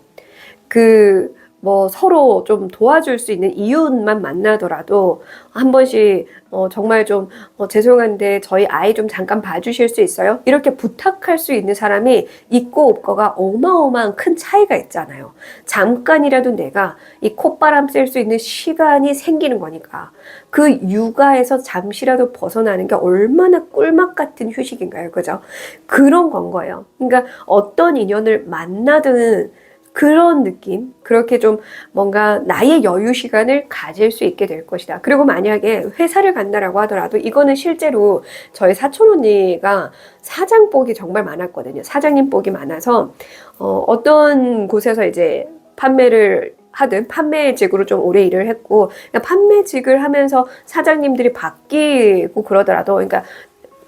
A: 뭐 서로 좀 도와줄 수 있는 이웃만 만나더라도 한 번씩 정말 좀 죄송한데 저희 아이 좀 잠깐 봐주실 수 있어요? 이렇게 부탁할 수 있는 사람이 있고 없고가 어마어마한 큰 차이가 있잖아요. 잠깐이라도 내가 이 콧바람 쐴 수 있는 시간이 생기는 거니까 그 육아에서 잠시라도 벗어나는 게 얼마나 꿀맛 같은 휴식인가요? 그죠? 그런 건 거예요. 그러니까 어떤 인연을 만나든 그런 느낌, 그렇게 좀 뭔가 나의 여유 시간을 가질 수 있게 될 것이다. 그리고 만약에 회사를 간다라고 하더라도 이거는 실제로 저희 사촌 언니가 사장복이 정말 많았거든요. 사장님 복이 많아서 어떤 곳에서 이제 판매를 하든 판매직으로 좀 오래 일을 했고 판매직을 하면서 사장님들이 바뀌고 그러더라도 그러니까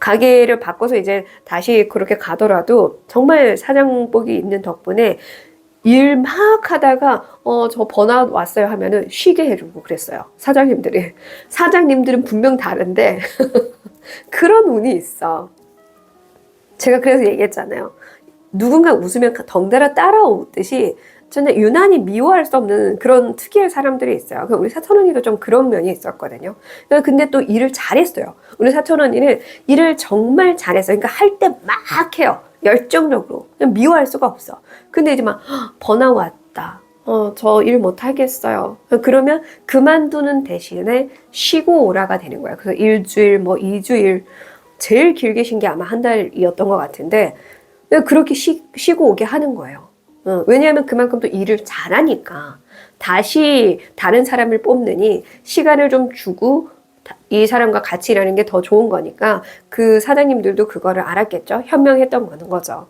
A: 가게를 바꿔서 이제 다시 그렇게 가더라도 정말 사장복이 있는 덕분에 일 막 하다가 저 번아웃 왔어요 하면은 쉬게 해주고 그랬어요. 사장님들은 분명 다른데 그런 운이 있어. 제가 그래서 얘기했잖아요. 누군가 웃으면 덩달아 따라오듯이 저는 유난히 미워할 수 없는 그런 특이한 사람들이 있어요. 우리 사촌 언니도 좀 그런 면이 있었거든요. 근데 또 일을 잘했어요. 우리 사촌 언니는 일을 정말 잘했어요. 그러니까 할 때 막 해요. 열정적으로. 그냥 미워할 수가 없어. 근데 이제 막 번아웃 왔다. 저 일 못 하겠어요. 그러면 그만두는 대신에 쉬고 오라가 되는 거야. 그래서 일주일, 뭐 2주일, 제일 길게 쉰 게 아마 한 달이었던 것 같은데 그렇게 쉬고 오게 하는 거예요. 왜냐하면 그만큼 또 일을 잘하니까 다시 다른 사람을 뽑느니 시간을 좀 주고 이 사람과 같이 일하는 게 더 좋은 거니까 그 사장님들도 그거를 알았겠죠. 현명했던 거는 거죠.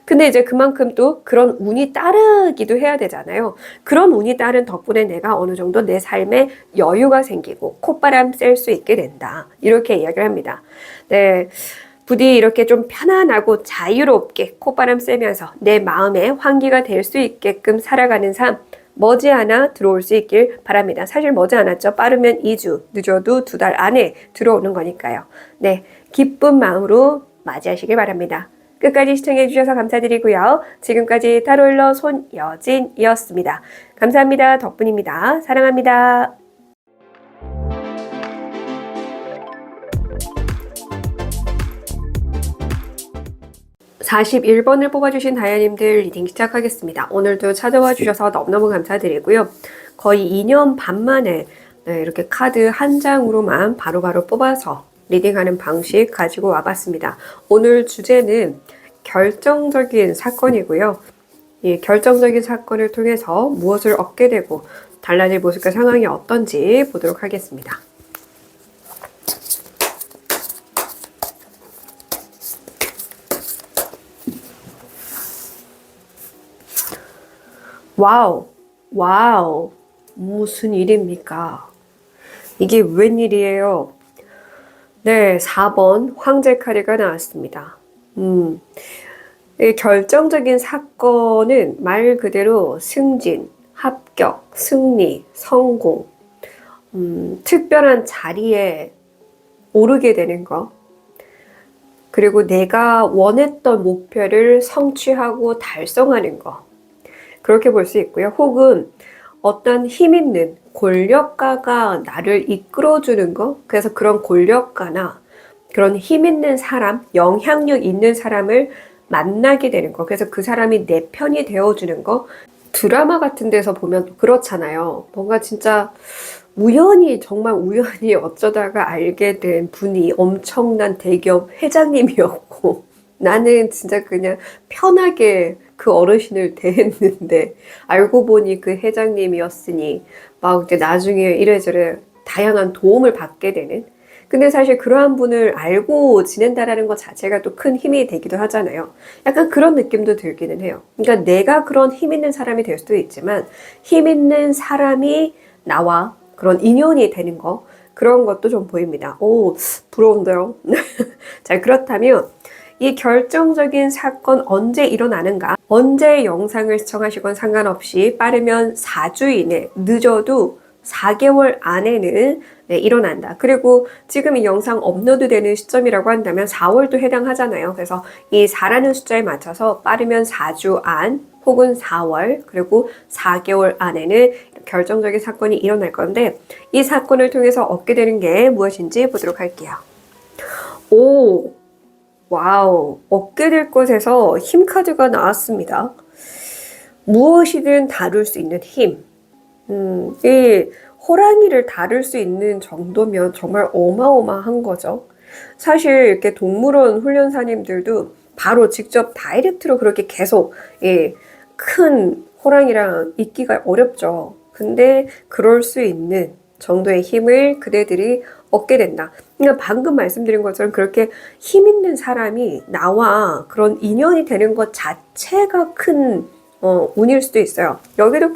A: 근데 이제 그만큼 또 그런 운이 따르기도 해야 되잖아요. 그런 운이 따른 덕분에 내가 어느 정도 내 삶에 여유가 생기고 콧바람 쐴 수 있게 된다. 이렇게 이야기를 합니다. 네. 부디 이렇게 좀 편안하고 자유롭게 콧바람 쐬면서 내 마음에 환기가 될 수 있게끔 살아가는 삶 머지않아 들어올 수 있길 바랍니다. 사실 머지않았죠. 빠르면 2주, 늦어도 2달 안에 들어오는 거니까요. 네, 기쁜 마음으로 맞이하시길 바랍니다. 끝까지 시청해 주셔서 감사드리고요. 지금까지 타로일러 손여진이었습니다. 감사합니다. 덕분입니다. 사랑합니다. 41번을 뽑아주신 다이아님들 리딩 시작하겠습니다. 오늘도 찾아와 주셔서 너무너무 감사드리고요. 거의 2년 반 만에 이렇게 카드 한 장으로만 바로바로 뽑아서 리딩하는 방식 가지고 와봤습니다. 오늘 주제는 결정적인 사건이고요. 이 결정적인 사건을 통해서 무엇을 얻게 되고 달라질 모습과 상황이 어떤지 보도록 하겠습니다. 와우, 와우, 무슨 일입니까? 이게 웬일이에요? 네, 4번 황제 카드가 나왔습니다. 이 결정적인 사건은 말 그대로 승진, 합격, 승리, 성공, 특별한 자리에 오르게 되는 거, 그리고 내가 원했던 목표를 성취하고 달성하는 거, 그렇게 볼 수 있고요. 혹은 어떤 힘 있는 권력가가 나를 이끌어주는 거, 그래서 그런 권력가나 그런 힘 있는 사람, 영향력 있는 사람을 만나게 되는 거, 그래서 그 사람이 내 편이 되어주는 거. 드라마 같은 데서 보면 그렇잖아요. 뭔가 진짜 우연히, 정말 우연히 어쩌다가 알게 된 분이 엄청난 대기업 회장님이었고 나는 진짜 그냥 편하게 그 어르신을 대했는데 알고 보니 그 회장님이었으니 막 이제 나중에 이래저래 다양한 도움을 받게 되는. 근데 사실 그러한 분을 알고 지낸다라는 것 자체가 또 큰 힘이 되기도 하잖아요. 약간 그런 느낌도 들기는 해요. 그러니까 내가 그런 힘 있는 사람이 될 수도 있지만 힘 있는 사람이 나와 그런 인연이 되는 거, 그런 것도 좀 보입니다. 오, 부러운데요. 자, 그렇다면 이 결정적인 사건 언제 일어나는가? 언제 영상을 시청하시건 상관없이 빠르면 4주 이내, 늦어도 4개월 안에는 일어난다. 그리고 지금 이 영상 업로드 되는 시점이라고 한다면 4월도 해당하잖아요. 그래서 이 4라는 숫자에 맞춰서 빠르면 4주 안 혹은 4월 그리고 4개월 안에는 결정적인 사건이 일어날 건데, 이 사건을 통해서 얻게 되는 게 무엇인지 보도록 할게요. 오, 와우, 얻게 될 것에서 힘 카드가 나왔습니다. 무엇이든 다룰 수 있는 힘. 이 호랑이를 다룰 수 있는 정도면 정말 어마어마한 거죠. 사실 이렇게 동물원 훈련사님들도 바로 직접 다이렉트로 그렇게 계속 큰 호랑이랑 있기가 어렵죠. 근데 그럴 수 있는 정도의 힘을 그대들이 얻게 된다. 그러니까 방금 말씀드린 것처럼 그렇게 힘 있는 사람이 나와 그런 인연이 되는 것 자체가 큰 운일 수도 있어요. 여기도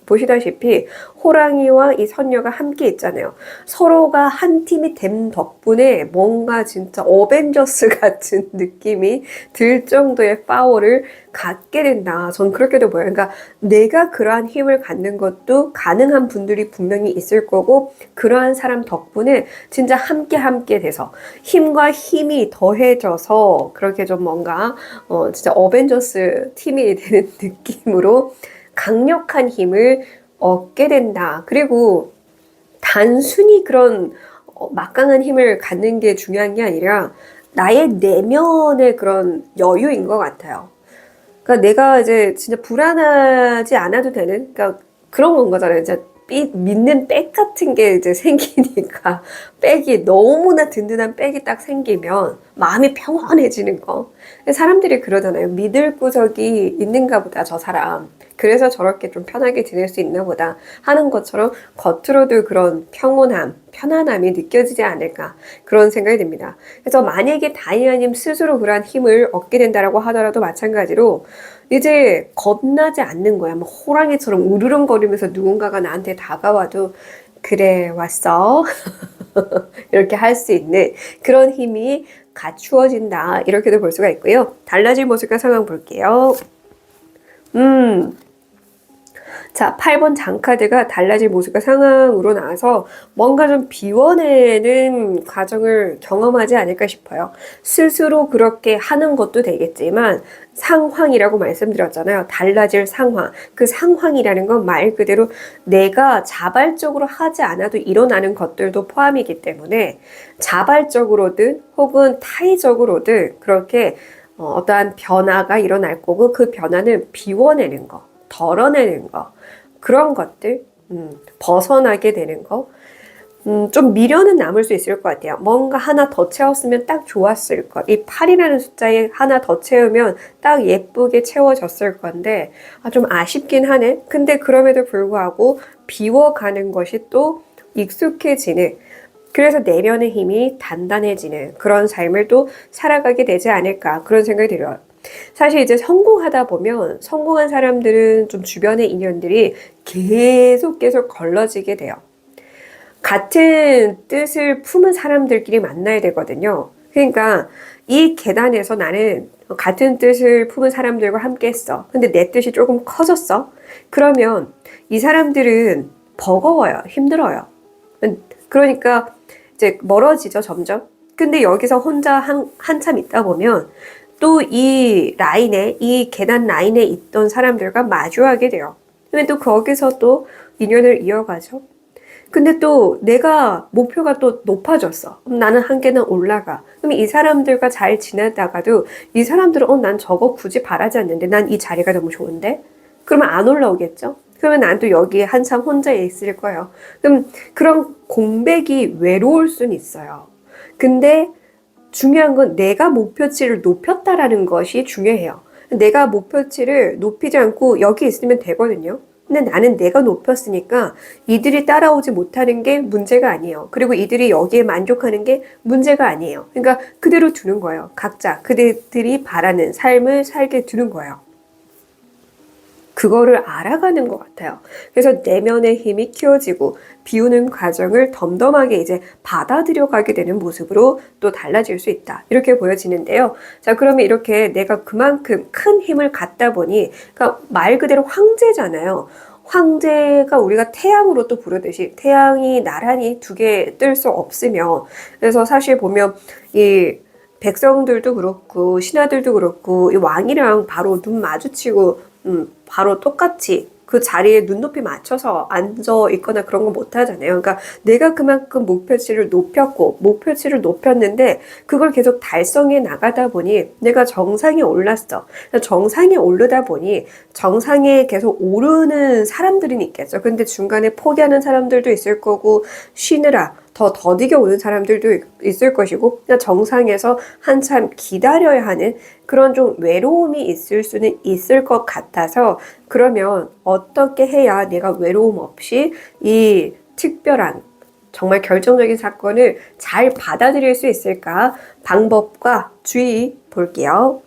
A: 보시다시피 호랑이와 이 선녀가 함께 있잖아요. 서로가 한 팀이 된 덕분에 뭔가 진짜 어벤져스 같은 느낌이 들 정도의 파워를 갖게 된다. 전 그렇게도 보여요. 그러니까 내가 그러한 힘을 갖는 것도 가능한 분들이 분명히 있을 거고, 그러한 사람 덕분에 진짜 함께 돼서 힘과 힘이 더해져서 그렇게 좀 뭔가 진짜 어벤져스 팀이 되는 느낌으로 강력한 힘을 얻게 된다. 그리고 단순히 그런 막강한 힘을 갖는 게 중요한 게 아니라 나의 내면의 그런 여유인 것 같아요. 그러니까 내가 이제 진짜 불안하지 않아도 되는, 그러니까 그런 건 거잖아요. 이제 믿는 백 같은 게 이제 생기니까 백이 너무나 든든한 백이 딱 생기면 마음이 평온해지는 거. 사람들이 그러잖아요. 믿을 구석이 있는가 보다, 저 사람. 그래서 저렇게 좀 편하게 지낼 수 있나 보다 하는 것처럼 겉으로도 그런 평온함, 편안함이 느껴지지 않을까, 그런 생각이 듭니다. 그래서 만약에 다이아님 스스로 그러한 힘을 얻게 된다라고 하더라도 마찬가지로 이제 겁나지 않는 거야. 뭐 호랑이처럼 우르릉거리면서 누군가가 나한테 다가와도 그래 왔어 이렇게 할 수 있는 그런 힘이 갖추어진다, 이렇게도 볼 수가 있고요. 달라질 모습과 상황 볼게요. 자, 8번 장카드가 달라질 모습과 상황으로 나와서 뭔가 좀 비워내는 과정을 경험하지 않을까 싶어요. 스스로 그렇게 하는 것도 되겠지만 상황이라고 말씀드렸잖아요. 달라질 상황. 그 상황이라는 건 말 그대로 내가 자발적으로 하지 않아도 일어나는 것들도 포함이기 때문에 자발적으로든 혹은 타의적으로든 그렇게 어떠한 변화가 일어날 거고, 그 변화는 비워내는 거, 덜어내는 거, 그런 것들, 벗어나게 되는 거, 좀 미련은 남을 수 있을 것 같아요. 뭔가 하나 더 채웠으면 딱 좋았을 것. 이 8이라는 숫자에 하나 더 채우면 딱 예쁘게 채워졌을 건데, 좀 아쉽긴 하네. 근데 그럼에도 불구하고 비워가는 것이 또 익숙해지는, 그래서 내면의 힘이 단단해지는 그런 삶을 또 살아가게 되지 않을까, 그런 생각이 들어요. 사실 이제 성공하다 보면 성공한 사람들은 좀 주변의 인연들이 계속 걸러지게 돼요. 같은 뜻을 품은 사람들끼리 만나야 되거든요. 그러니까 이 계단에서 나는 같은 뜻을 품은 사람들과 함께 했어. 근데 내 뜻이 조금 커졌어. 그러면 이 사람들은 버거워요. 힘들어요. 그러니까 이제 멀어지죠, 점점. 근데 여기서 혼자 한참 있다 보면 또 이 라인에, 이 계단 라인에 있던 사람들과 마주하게 돼요. 근데 또 거기서 또 인연을 이어가죠. 근데 또 내가 목표가 또 높아졌어. 그럼 나는 한 계단 올라가. 그럼 이 사람들과 잘 지내다가도 이 사람들은 난 저거 굳이 바라지 않는데 난 이 자리가 너무 좋은데? 그러면 안 올라오겠죠? 그러면 난 또 여기에 한참 혼자 있을 거예요. 그럼 그런 공백이 외로울 순 있어요. 근데 중요한 건 내가 목표치를 높였다라는 것이 중요해요. 내가 목표치를 높이지 않고 여기 있으면 되거든요. 근데 나는 내가 높였으니까 이들이 따라오지 못하는 게 문제가 아니에요. 그리고 이들이 여기에 만족하는 게 문제가 아니에요. 그러니까 그대로 두는 거예요. 각자 그들이 바라는 삶을 살게 두는 거예요. 그거를 알아가는 것 같아요. 그래서 내면의 힘이 키워지고 비우는 과정을 덤덤하게 이제 받아들여 가게 되는 모습으로 또 달라질 수 있다. 이렇게 보여지는데요. 자, 그러면 이렇게 내가 그만큼 큰 힘을 갖다 보니, 그러니까 말 그대로 황제잖아요. 황제가 우리가 태양으로 또 부르듯이 태양이 나란히 두 개 뜰 수 없으며, 그래서 사실 보면 이 백성들도 그렇고 신하들도 그렇고 이 왕이랑 바로 눈 마주치고 바로 똑같이 그 자리에 눈높이 맞춰서 앉아 있거나 그런 거 못 하잖아요. 그러니까 내가 그만큼 목표치를 높였고 목표치를 높였는데 그걸 계속 달성해 나가다 보니 내가 정상에 올랐어. 정상에 오르다 보니 정상에 계속 오르는 사람들은 있겠죠. 근데 중간에 포기하는 사람들도 있을 거고 쉬느라 더 더디게 오는 사람들도 있을 것이고 정상에서 한참 기다려야 하는 그런 좀 외로움이 있을 수는 있을 것 같아서 그러면 어떻게 해야 내가 외로움 없이 이 특별한 정말 결정적인 사건을 잘 받아들일 수 있을까 방법과 주의 볼게요.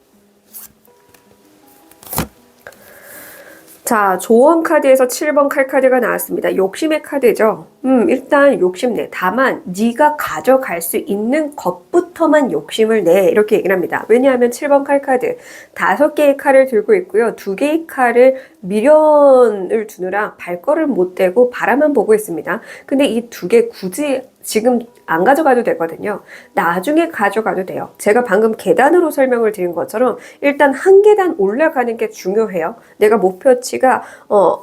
A: 자, 조언 카드에서 7번 칼카드가 나왔습니다. 욕심의 카드죠. 일단 욕심내. 다만 네가 가져갈 수 있는 것부터만 욕심을 내. 이렇게 얘기를 합니다. 왜냐하면 7번 칼카드 5개의 칼을 들고 있고요. 2개의 칼을 미련을 두느라 발걸음 못 대고 바라만 보고 있습니다. 근데 이 2개 굳이 지금 안 가져가도 되거든요. 나중에 가져가도 돼요. 제가 방금 계단으로 설명을 드린 것처럼 일단 한 계단 올라가는 게 중요해요. 내가 목표치가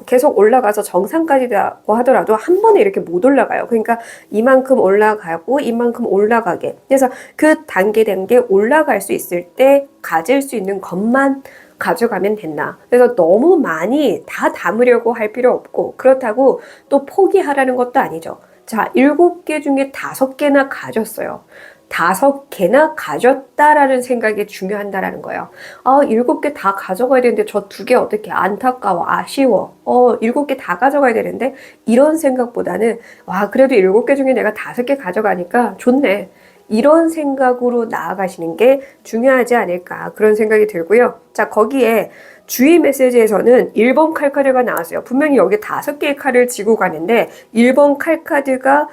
A: 계속 올라가서 정상까지라고 하더라도 한 번에 이렇게 못 올라가요. 그러니까 이만큼 올라가고 이만큼 올라가게. 그래서 그 단계 올라갈 수 있을 때 가질 수 있는 것만 가져가면 된다. 그래서 너무 많이 다 담으려고 할 필요 없고 그렇다고 또 포기하라는 것도 아니죠. 자, 7개 중에 5개나 가졌어요. 5개나 가졌다라는 생각이 중요하다라는 거예요. 7개 다 가져가야 되는데 저 2개 어떻게 안타까워, 아쉬워. 7개 다 가져가야 되는데 이런 생각보다는 와, 그래도 7개 중에 내가 5개 가져가니까 좋네. 이런 생각으로 나아가시는 게 중요하지 않을까 그런 생각이 들고요. 자, 거기에 주의 메시지에서는 1번 칼카드가 나왔어요. 분명히 여기 5개의 칼을 지고 가는데 1번 칼카드가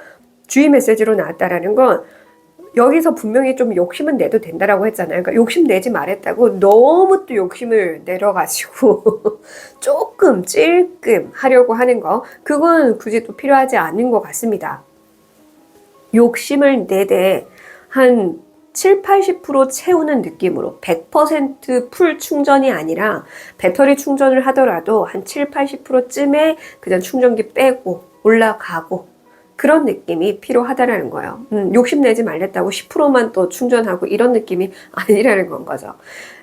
A: 주의 메시지로 나왔다라는 건 여기서 분명히 좀 욕심은 내도 된다라고 했잖아요. 그러니까 욕심 내지 말랬다고 너무 또 욕심을 내려가지고 조금 찔끔 하려고 하는 거 그건 굳이 또 필요하지 않은 것 같습니다. 욕심을 내되 한 7, 80% 채우는 느낌으로 100%풀 충전이 아니라 배터리 충전을 하더라도 한 7, 80%쯤에 그냥 충전기 빼고 올라가고 그런 느낌이 필요하다라는 거예요. 욕심내지 말랬다고 10%만 또 충전하고 이런 느낌이 아니라는 건 거죠.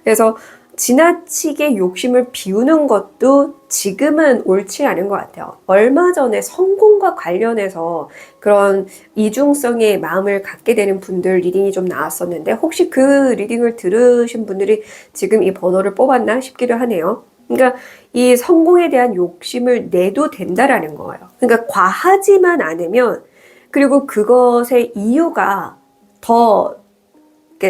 A: 그래서 지나치게 욕심을 비우는 것도 지금은 옳지 않은 것 같아요. 얼마 전에 성공과 관련해서 그런 이중성의 마음을 갖게 되는 분들 리딩이 좀 나왔었는데 혹시 그 리딩을 들으신 분들이 지금 이 번호를 뽑았나 싶기도 하네요. 그러니까 이 성공에 대한 욕심을 내도 된다라는 거예요. 그러니까 과하지만 않으면 그리고 그것의 이유가 더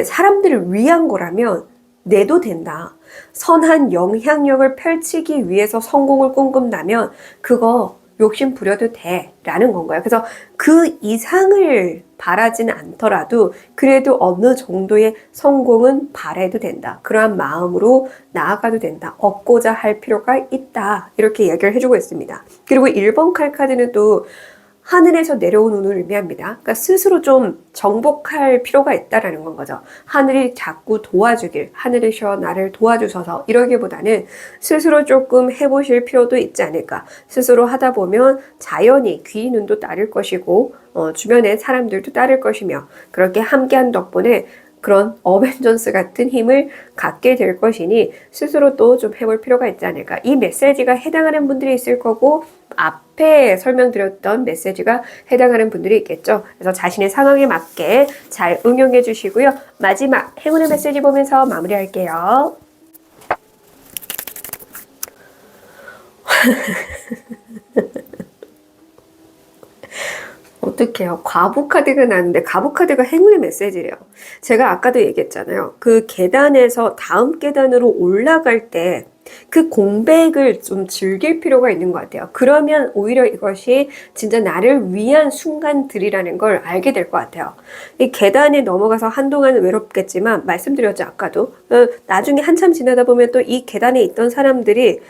A: 사람들을 위한 거라면 내도 된다. 선한 영향력을 펼치기 위해서 성공을 꿈꾼다면 그거 욕심 부려도 돼 라는 건가요. 그래서 그 이상을 바라지는 않더라도 그래도 어느 정도의 성공은 바라도 된다. 그러한 마음으로 나아가도 된다. 얻고자 할 필요가 있다. 이렇게 얘기를 해주고 있습니다. 그리고 1번 칼 카드는 또 하늘에서 내려온 운을 의미합니다. 그러니까 스스로 좀 정복할 필요가 있다라는 건 거죠. 하늘이 자꾸 도와주길, 하늘이셔 나를 도와주셔서 이러기보다는 스스로 조금 해보실 필요도 있지 않을까. 스스로 하다 보면 자연히 귀 눈도 따를 것이고 주변의 사람들도 따를 것이며 그렇게 함께한 덕분에 그런 어벤져스 같은 힘을 갖게 될 것이니 스스로 또 좀 해볼 필요가 있지 않을까. 이 메시지가 해당하는 분들이 있을 거고 앞에 설명드렸던 메시지가 해당하는 분들이 있겠죠. 그래서 자신의 상황에 맞게 잘 응용해 주시고요. 마지막 행운의 메시지 보면서 마무리할게요. 어떡해요. 과부 카드가 나왔는데 과부 카드가 행운의 메시지래요. 제가 아까도 얘기했잖아요. 그 계단에서 다음 계단으로 올라갈 때 그 공백을 좀 즐길 필요가 있는 것 같아요. 그러면 오히려 이것이 진짜 나를 위한 순간들이라는 걸 알게 될 것 같아요. 이 계단에 넘어가서 한동안 외롭겠지만 말씀드렸죠. 아까도. 나중에 한참 지나다 보면 또 이 계단에 있던 사람들이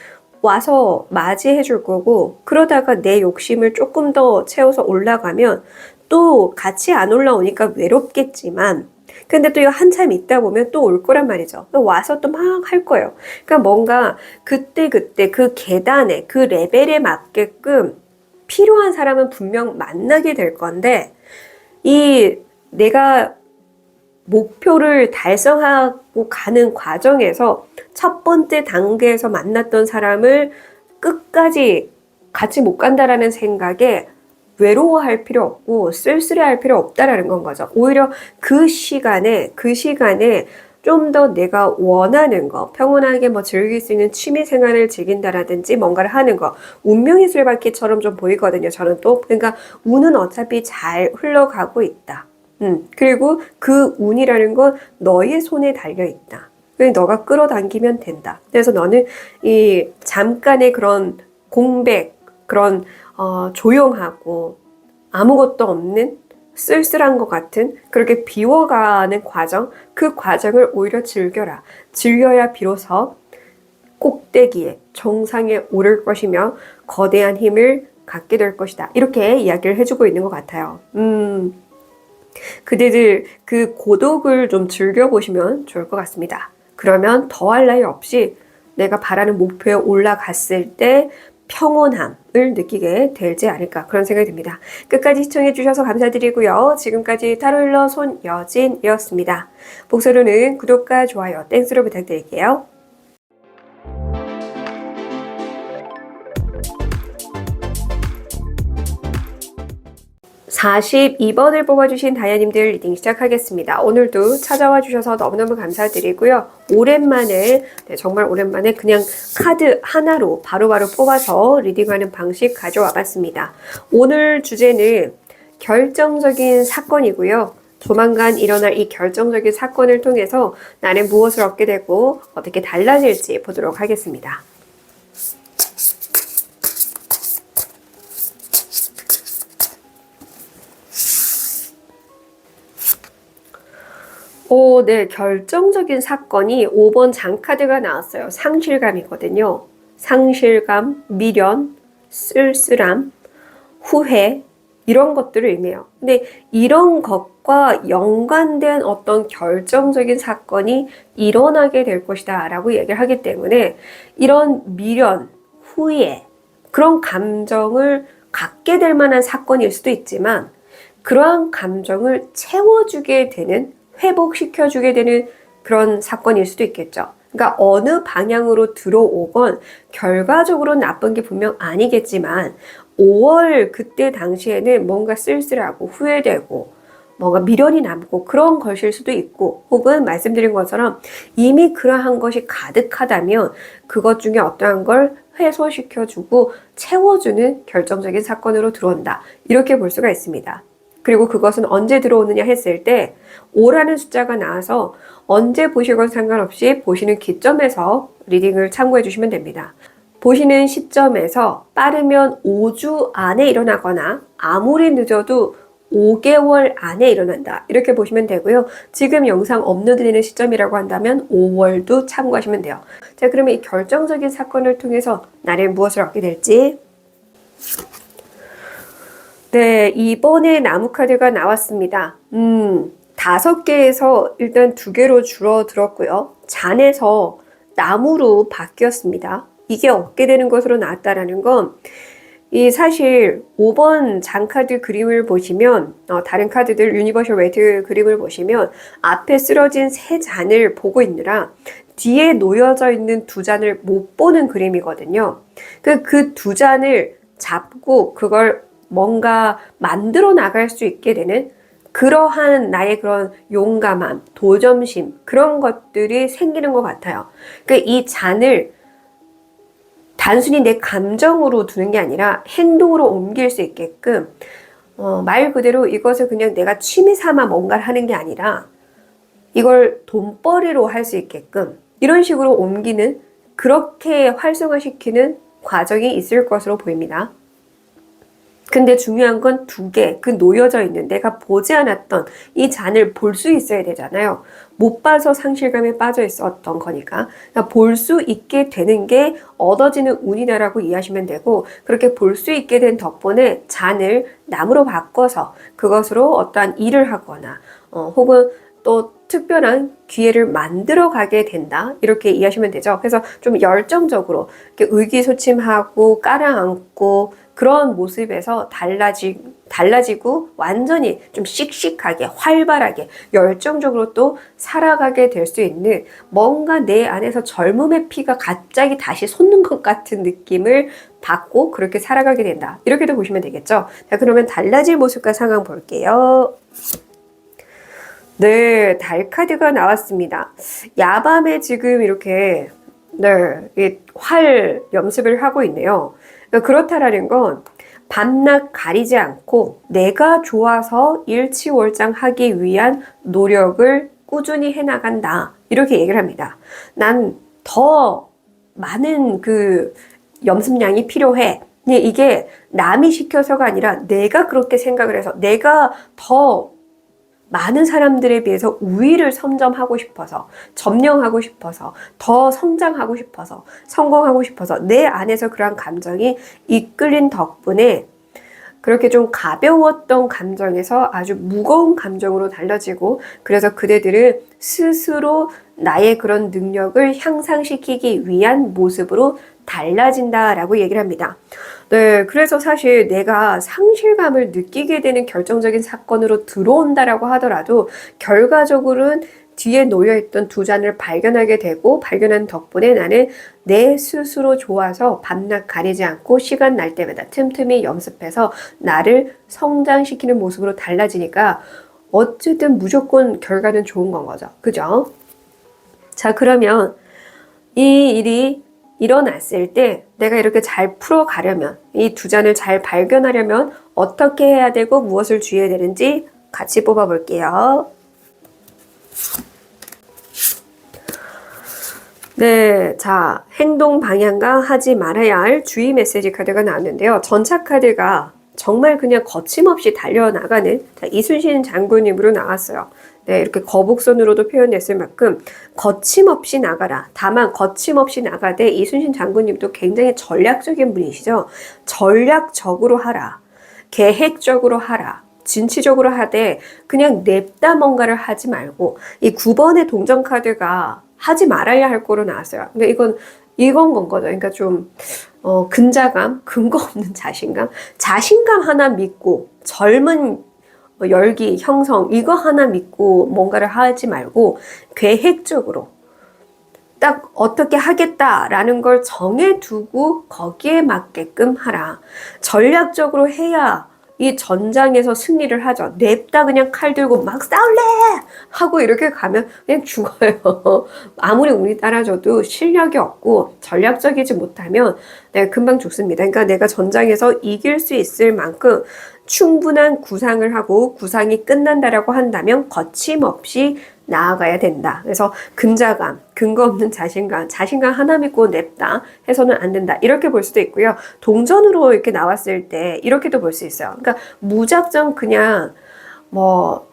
A: 와서 맞이해 줄 거고 그러다가 내 욕심을 조금 더 채워서 올라가면 또 같이 안 올라오니까 외롭겠지만 근데 또 이거 한참 있다 보면 또 올 거란 말이죠. 와서 또 막 할 거예요. 그러니까 뭔가 그때 그 계단에 그 레벨에 맞게끔 필요한 사람은 분명 만나게 될 건데 이 내가 목표를 달성하고 가는 과정에서 첫 번째 단계에서 만났던 사람을 끝까지 같이 못 간다라는 생각에 외로워할 필요 없고 쓸쓸해할 필요 없다라는 건 거죠. 오히려 그 시간에 좀 더 내가 원하는 거, 평온하게 뭐 즐길 수 있는 취미 생활을 즐긴다라든지 뭔가를 하는 거, 운명의 술바퀴처럼 좀 보이거든요. 저는 또 그러니까 운은 어차피 잘 흘러가고 있다. 그리고 그 운이라는 건 너의 손에 달려 있다. 그래서 너가 끌어당기면 된다. 그래서 너는 이 잠깐의 그런 공백, 그런 조용하고 아무것도 없는 쓸쓸한 것 같은 그렇게 비워가는 과정, 그 과정을 오히려 즐겨라. 즐겨야 비로소 꼭대기에 정상에 오를 것이며 거대한 힘을 갖게 될 것이다. 이렇게 이야기를 해주고 있는 것 같아요. 그대들 그 고독을 좀 즐겨보시면 좋을 것 같습니다. 그러면 더할 나위 없이 내가 바라는 목표에 올라갔을 때 평온함을 느끼게 되지 않을까 그런 생각이 듭니다. 끝까지 시청해 주셔서 감사드리고요. 지금까지 타로힐러 손여진이었습니다. 목소리는 구독과 좋아요, 땡스로 부탁드릴게요. 42번을 뽑아주신 다이아님들 리딩 시작하겠습니다. 오늘도 찾아와 주셔서 너무너무 감사드리고요. 오랜만에 정말 오랜만에 그냥 카드 하나로 바로바로 뽑아서 리딩하는 방식 가져와 봤습니다. 오늘 주제는 결정적인 사건이고요. 조만간 일어날 이 결정적인 사건을 통해서 나는 무엇을 얻게 되고 어떻게 달라질지 보도록 하겠습니다. 네. 결정적인 사건이 5번 장카드가 나왔어요. 상실감이거든요. 상실감, 미련, 쓸쓸함, 후회 이런 것들을 의미해요. 근데 이런 것과 연관된 어떤 결정적인 사건이 일어나게 될 것이다 라고 얘기를 하기 때문에 이런 미련, 후회 그런 감정을 갖게 될 만한 사건일 수도 있지만 그러한 감정을 채워주게 되는 회복시켜주게 되는 그런 사건일 수도 있겠죠. 그러니까 어느 방향으로 들어오건 결과적으로 나쁜 게 분명 아니겠지만 5월 그때 당시에는 뭔가 쓸쓸하고 후회되고 뭔가 미련이 남고 그런 것일 수도 있고 혹은 말씀드린 것처럼 이미 그러한 것이 가득하다면 그것 중에 어떠한 걸 해소시켜주고 채워주는 결정적인 사건으로 들어온다. 이렇게 볼 수가 있습니다. 그리고 그것은 언제 들어오느냐 했을 때 5라는 숫자가 나와서 언제 보시건 상관없이 보시는 기점에서 리딩을 참고해 주시면 됩니다. 보시는 시점에서 빠르면 5주 안에 일어나거나 아무리 늦어도 5개월 안에 일어난다. 이렇게 보시면 되고요. 지금 영상 업로드되는 시점이라고 한다면 5월도 참고하시면 돼요. 자, 그러면 이 결정적인 사건을 통해서 나를 무엇을 얻게 될지. 네, 이번에 나무 카드가 나왔습니다. 5개에서 일단 2개로 줄어들었고요. 잔에서 나무로 바뀌었습니다. 이게 얻게 되는 것으로 나왔다라는 건 이 사실 5번 장카드 그림을 보시면 다른 카드들 유니버셜 웨이트 그림을 보시면 앞에 쓰러진 3잔을 보고 있느라 뒤에 놓여져 있는 2잔을 못 보는 그림이거든요. 그 2잔을 잡고 그걸 뭔가 만들어 나갈 수 있게 되는 그러한 나의 그런 용감함, 도전심 그런 것들이 생기는 것 같아요. 그러니까 이 잔을 단순히 내 감정으로 두는 게 아니라 행동으로 옮길 수 있게끔 말 그대로 이것을 그냥 내가 취미 삼아 뭔가를 하는 게 아니라 이걸 돈벌이로 할 수 있게끔 이런 식으로 옮기는 그렇게 활성화시키는 과정이 있을 것으로 보입니다. 근데 중요한 건 2개, 그 놓여져 있는 내가 보지 않았던 이 잔을 볼 수 있어야 되잖아요. 못 봐서 상실감에 빠져 있었던 거니까. 그러니까 볼 수 있게 되는 게 얻어지는 운이다라고 이해하시면 되고 그렇게 볼 수 있게 된 덕분에 잔을 나무로 바꿔서 그것으로 어떠한 일을 하거나 혹은 또 특별한 기회를 만들어 가게 된다. 이렇게 이해하시면 되죠. 그래서 좀 열정적으로 이렇게 의기소침하고 깔아앉고 그런 모습에서 달라지고 완전히 좀 씩씩하게 활발하게 열정적으로 또 살아가게 될 수 있는 뭔가 내 안에서 젊음의 피가 갑자기 다시 솟는 것 같은 느낌을 받고 그렇게 살아가게 된다. 이렇게도 보시면 되겠죠. 자, 그러면 달라질 모습과 상황 볼게요. 네, 달 카드가 나왔습니다. 야밤에 지금 이렇게 활 연습을 하고 있네요. 그렇다라는 건 밤낮 가리지 않고 내가 좋아서 일취월장하기 위한 노력을 꾸준히 해나간다. 이렇게 얘기를 합니다. 난 더 많은 그 연습량이 필요해. 이게 남이 시켜서가 아니라 내가 그렇게 생각을 해서 내가 더 많은 사람들에 비해서 우위를 선점하고 싶어서 점령하고 싶어서 더 성장하고 싶어서 성공하고 싶어서 내 안에서 그러한 감정이 이끌린 덕분에 그렇게 좀 가벼웠던 감정에서 아주 무거운 감정으로 달라지고 그래서 그대들은 스스로 나의 그런 능력을 향상시키기 위한 모습으로 달라진다라고 얘기를 합니다. 네, 그래서 사실 내가 상실감을 느끼게 되는 결정적인 사건으로 들어온다라고 하더라도 결과적으로는 뒤에 놓여있던 2잔을 발견하게 되고 발견한 덕분에 나는 내 스스로 좋아서 밤낮 가리지 않고 시간 날 때마다 틈틈이 연습해서 나를 성장시키는 모습으로 달라지니까 어쨌든 무조건 결과는 좋은 건 거죠. 그죠? 자, 그러면 이 일이 일어났을 때 내가 이렇게 잘 풀어가려면 이 2잔을 잘 발견하려면 어떻게 해야 되고 무엇을 주의해야 되는지 같이 뽑아볼게요. 네, 자, 행동 방향과 하지 말아야 할 주의 메시지 카드가 나왔는데요. 전차 카드가 정말 그냥 거침없이 달려나가는 이순신 장군님으로 나왔어요. 네, 이렇게 거북선으로도 표현됐을 만큼 거침없이 나가라. 다만 거침없이 나가되 이순신 장군님도 굉장히 전략적인 분이시죠. 전략적으로 하라. 계획적으로 하라. 진취적으로 하되 그냥 냅다 뭔가를 하지 말고 이 9번의 동전 카드가 하지 말아야 할 거로 나왔어요. 그러니까 이건 건 거죠. 그러니까 좀 근자감, 근거 없는 자신감 하나 믿고 젊은 열기, 형성 이거 하나 믿고 뭔가를 하지 말고 계획적으로 딱 어떻게 하겠다라는 걸 정해두고 거기에 맞게끔 하라. 전략적으로 해야 이 전장에서 승리를 하죠. 냅다 그냥 칼 들고 막 싸울래! 하고 이렇게 가면 그냥 죽어요. 아무리 운이 따라줘도 실력이 없고 전략적이지 못하면 내가 금방 죽습니다. 그러니까 내가 전장에서 이길 수 있을 만큼 충분한 구상을 하고 구상이 끝난다라고 한다면 거침없이 나아가야 된다. 그래서 근자감, 근거 없는 자신감, 자신감 하나 믿고 냅다 해서는 안 된다. 이렇게 볼 수도 있고요. 동전으로 이렇게 나왔을 때 이렇게도 볼 수 있어요. 그러니까 무작정 그냥 뭐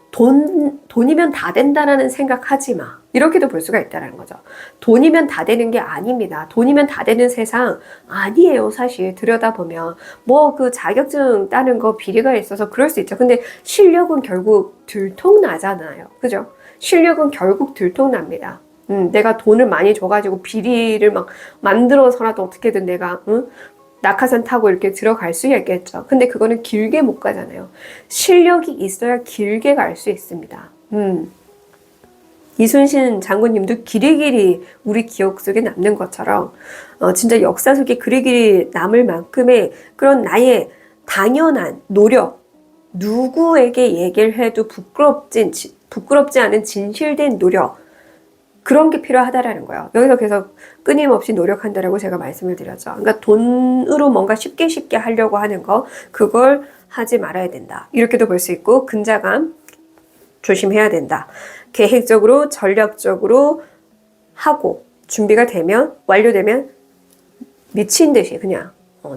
A: 돈이면 다 된다라는 생각하지 마. 이렇게도 볼 수가 있다는 거죠. 돈이면 다 되는 게 아닙니다. 돈이면 다 되는 세상 아니에요. 사실 들여다보면 뭐 그 자격증 따는 거 비리가 있어서 그럴 수 있죠. 근데 실력은 결국 들통나잖아요. 그죠? 실력은 결국 들통납니다. 내가 돈을 많이 줘가지고 비리를 막 만들어서라도 어떻게든 내가 낙하산 타고 이렇게 들어갈 수 있겠죠. 근데 그거는 길게 못 가잖아요. 실력이 있어야 길게 갈 수 있습니다. 이순신 장군님도 길이길이 우리 기억 속에 남는 것처럼 진짜 역사 속에 길이길이 남을 만큼의 그런 나의 당연한 노력, 누구에게 얘기를 해도 부끄럽지 않은 진실된 노력, 그런 게 필요하다라는 거예요. 여기서 계속 끊임없이 노력한다라고 제가 말씀을 드렸죠. 그러니까 돈으로 뭔가 쉽게 하려고 하는 거, 그걸 하지 말아야 된다. 이렇게도 볼 수 있고, 근자감 조심해야 된다. 계획적으로, 전략적으로 하고, 준비가 되면, 완료되면 미친 듯이 그냥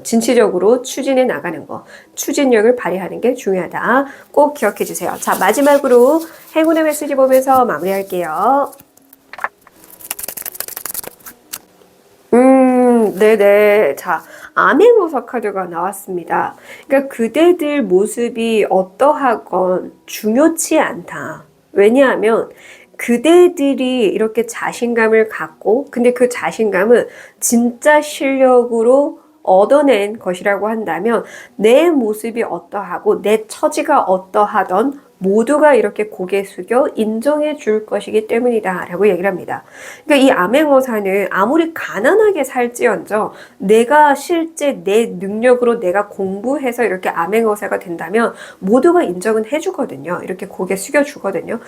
A: 진취적으로 추진해 나가는 거, 추진력을 발휘하는 게 중요하다. 꼭 기억해 주세요. 자, 마지막으로 행운의 메시지 보면서 마무리할게요. 네네. 자, 암행어사 카드가 나왔습니다. 그러니까 그대들 모습이 어떠하건 중요치 않다. 왜냐하면 그대들이 이렇게 자신감을 갖고, 근데 그 자신감은 진짜 실력으로 얻어낸 것이라고 한다면 내 모습이 어떠하고 내 처지가 어떠하던 모두가 이렇게 고개 숙여 인정해 줄 것이기 때문이다 라고 얘기를 합니다. 그러니까 이 암행어사는 아무리 가난하게 살지언정 내가 실제 내 능력으로 내가 공부해서 이렇게 암행어사가 된다면 모두가 인정은 해주거든요. 이렇게 고개 숙여 주거든요.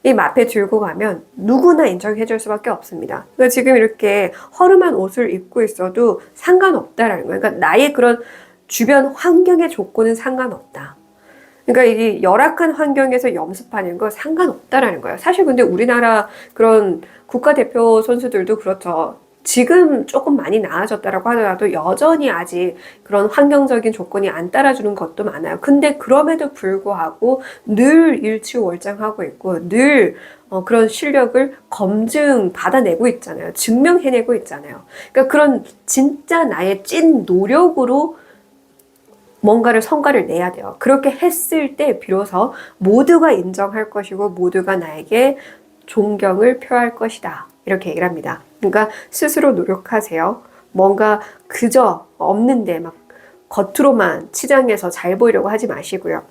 A: 이 마패 들고 가면 누구나 인정해 줄 수밖에 없습니다. 그러니까 지금 이렇게 허름한 옷을 입고 있어도 상관없다라는 거예요. 그러니까 나의 그런 주변 환경의 조건은 상관없다. 그러니까 이 열악한 환경에서 연습하는 거 상관없다라는 거예요. 사실 근데 우리나라 그런 국가대표 선수들도 그렇죠. 지금 조금 많이 나아졌다라고 하더라도 여전히 아직 그런 환경적인 조건이 안 따라주는 것도 많아요. 근데 그럼에도 불구하고 늘 일취월장하고 있고 늘 그런 실력을 검증 받아내고 있잖아요. 증명해내고 있잖아요. 그러니까 그런 진짜 나의 찐 노력으로 뭔가를 성과를 내야 돼요. 그렇게 했을 때 비로소 모두가 인정할 것이고 모두가 나에게 존경을 표할 것이다. 이렇게 얘기를 합니다. 그러니까 스스로 노력하세요. 뭔가 그저 없는데 막 겉으로만 치장해서 잘 보이려고 하지 마시고요.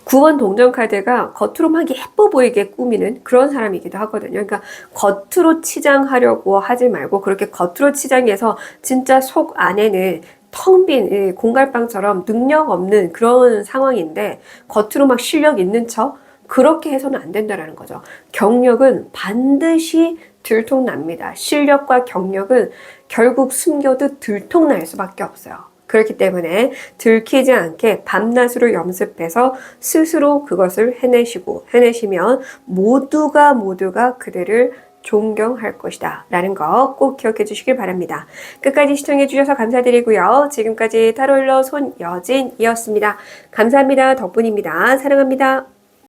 A: 9번 동전 카드가 겉으로만 예뻐 보이게 꾸미는 그런 사람이기도 하거든요. 그러니까 겉으로 치장하려고 하지 말고 그렇게 겉으로 치장해서 진짜 속 안에는 텅 빈 공갈빵처럼 능력 없는 그런 상황인데 겉으로 막 실력 있는 척 그렇게 해서는 안 된다는 거죠. 경력은 반드시 들통납니다. 실력과 경력은 결국 숨겨도 들통날 수밖에 없어요. 그렇기 때문에 들키지 않게 밤낮으로 연습해서 스스로 그것을 해내시면 모두가 그대를 존경할 것이다 라는 거 꼭 기억해 주시길 바랍니다. 끝까지 시청해 주셔서 감사드리고요. 지금까지 타로일러 손여진이었습니다. 감사합니다. 덕분입니다. 사랑합니다.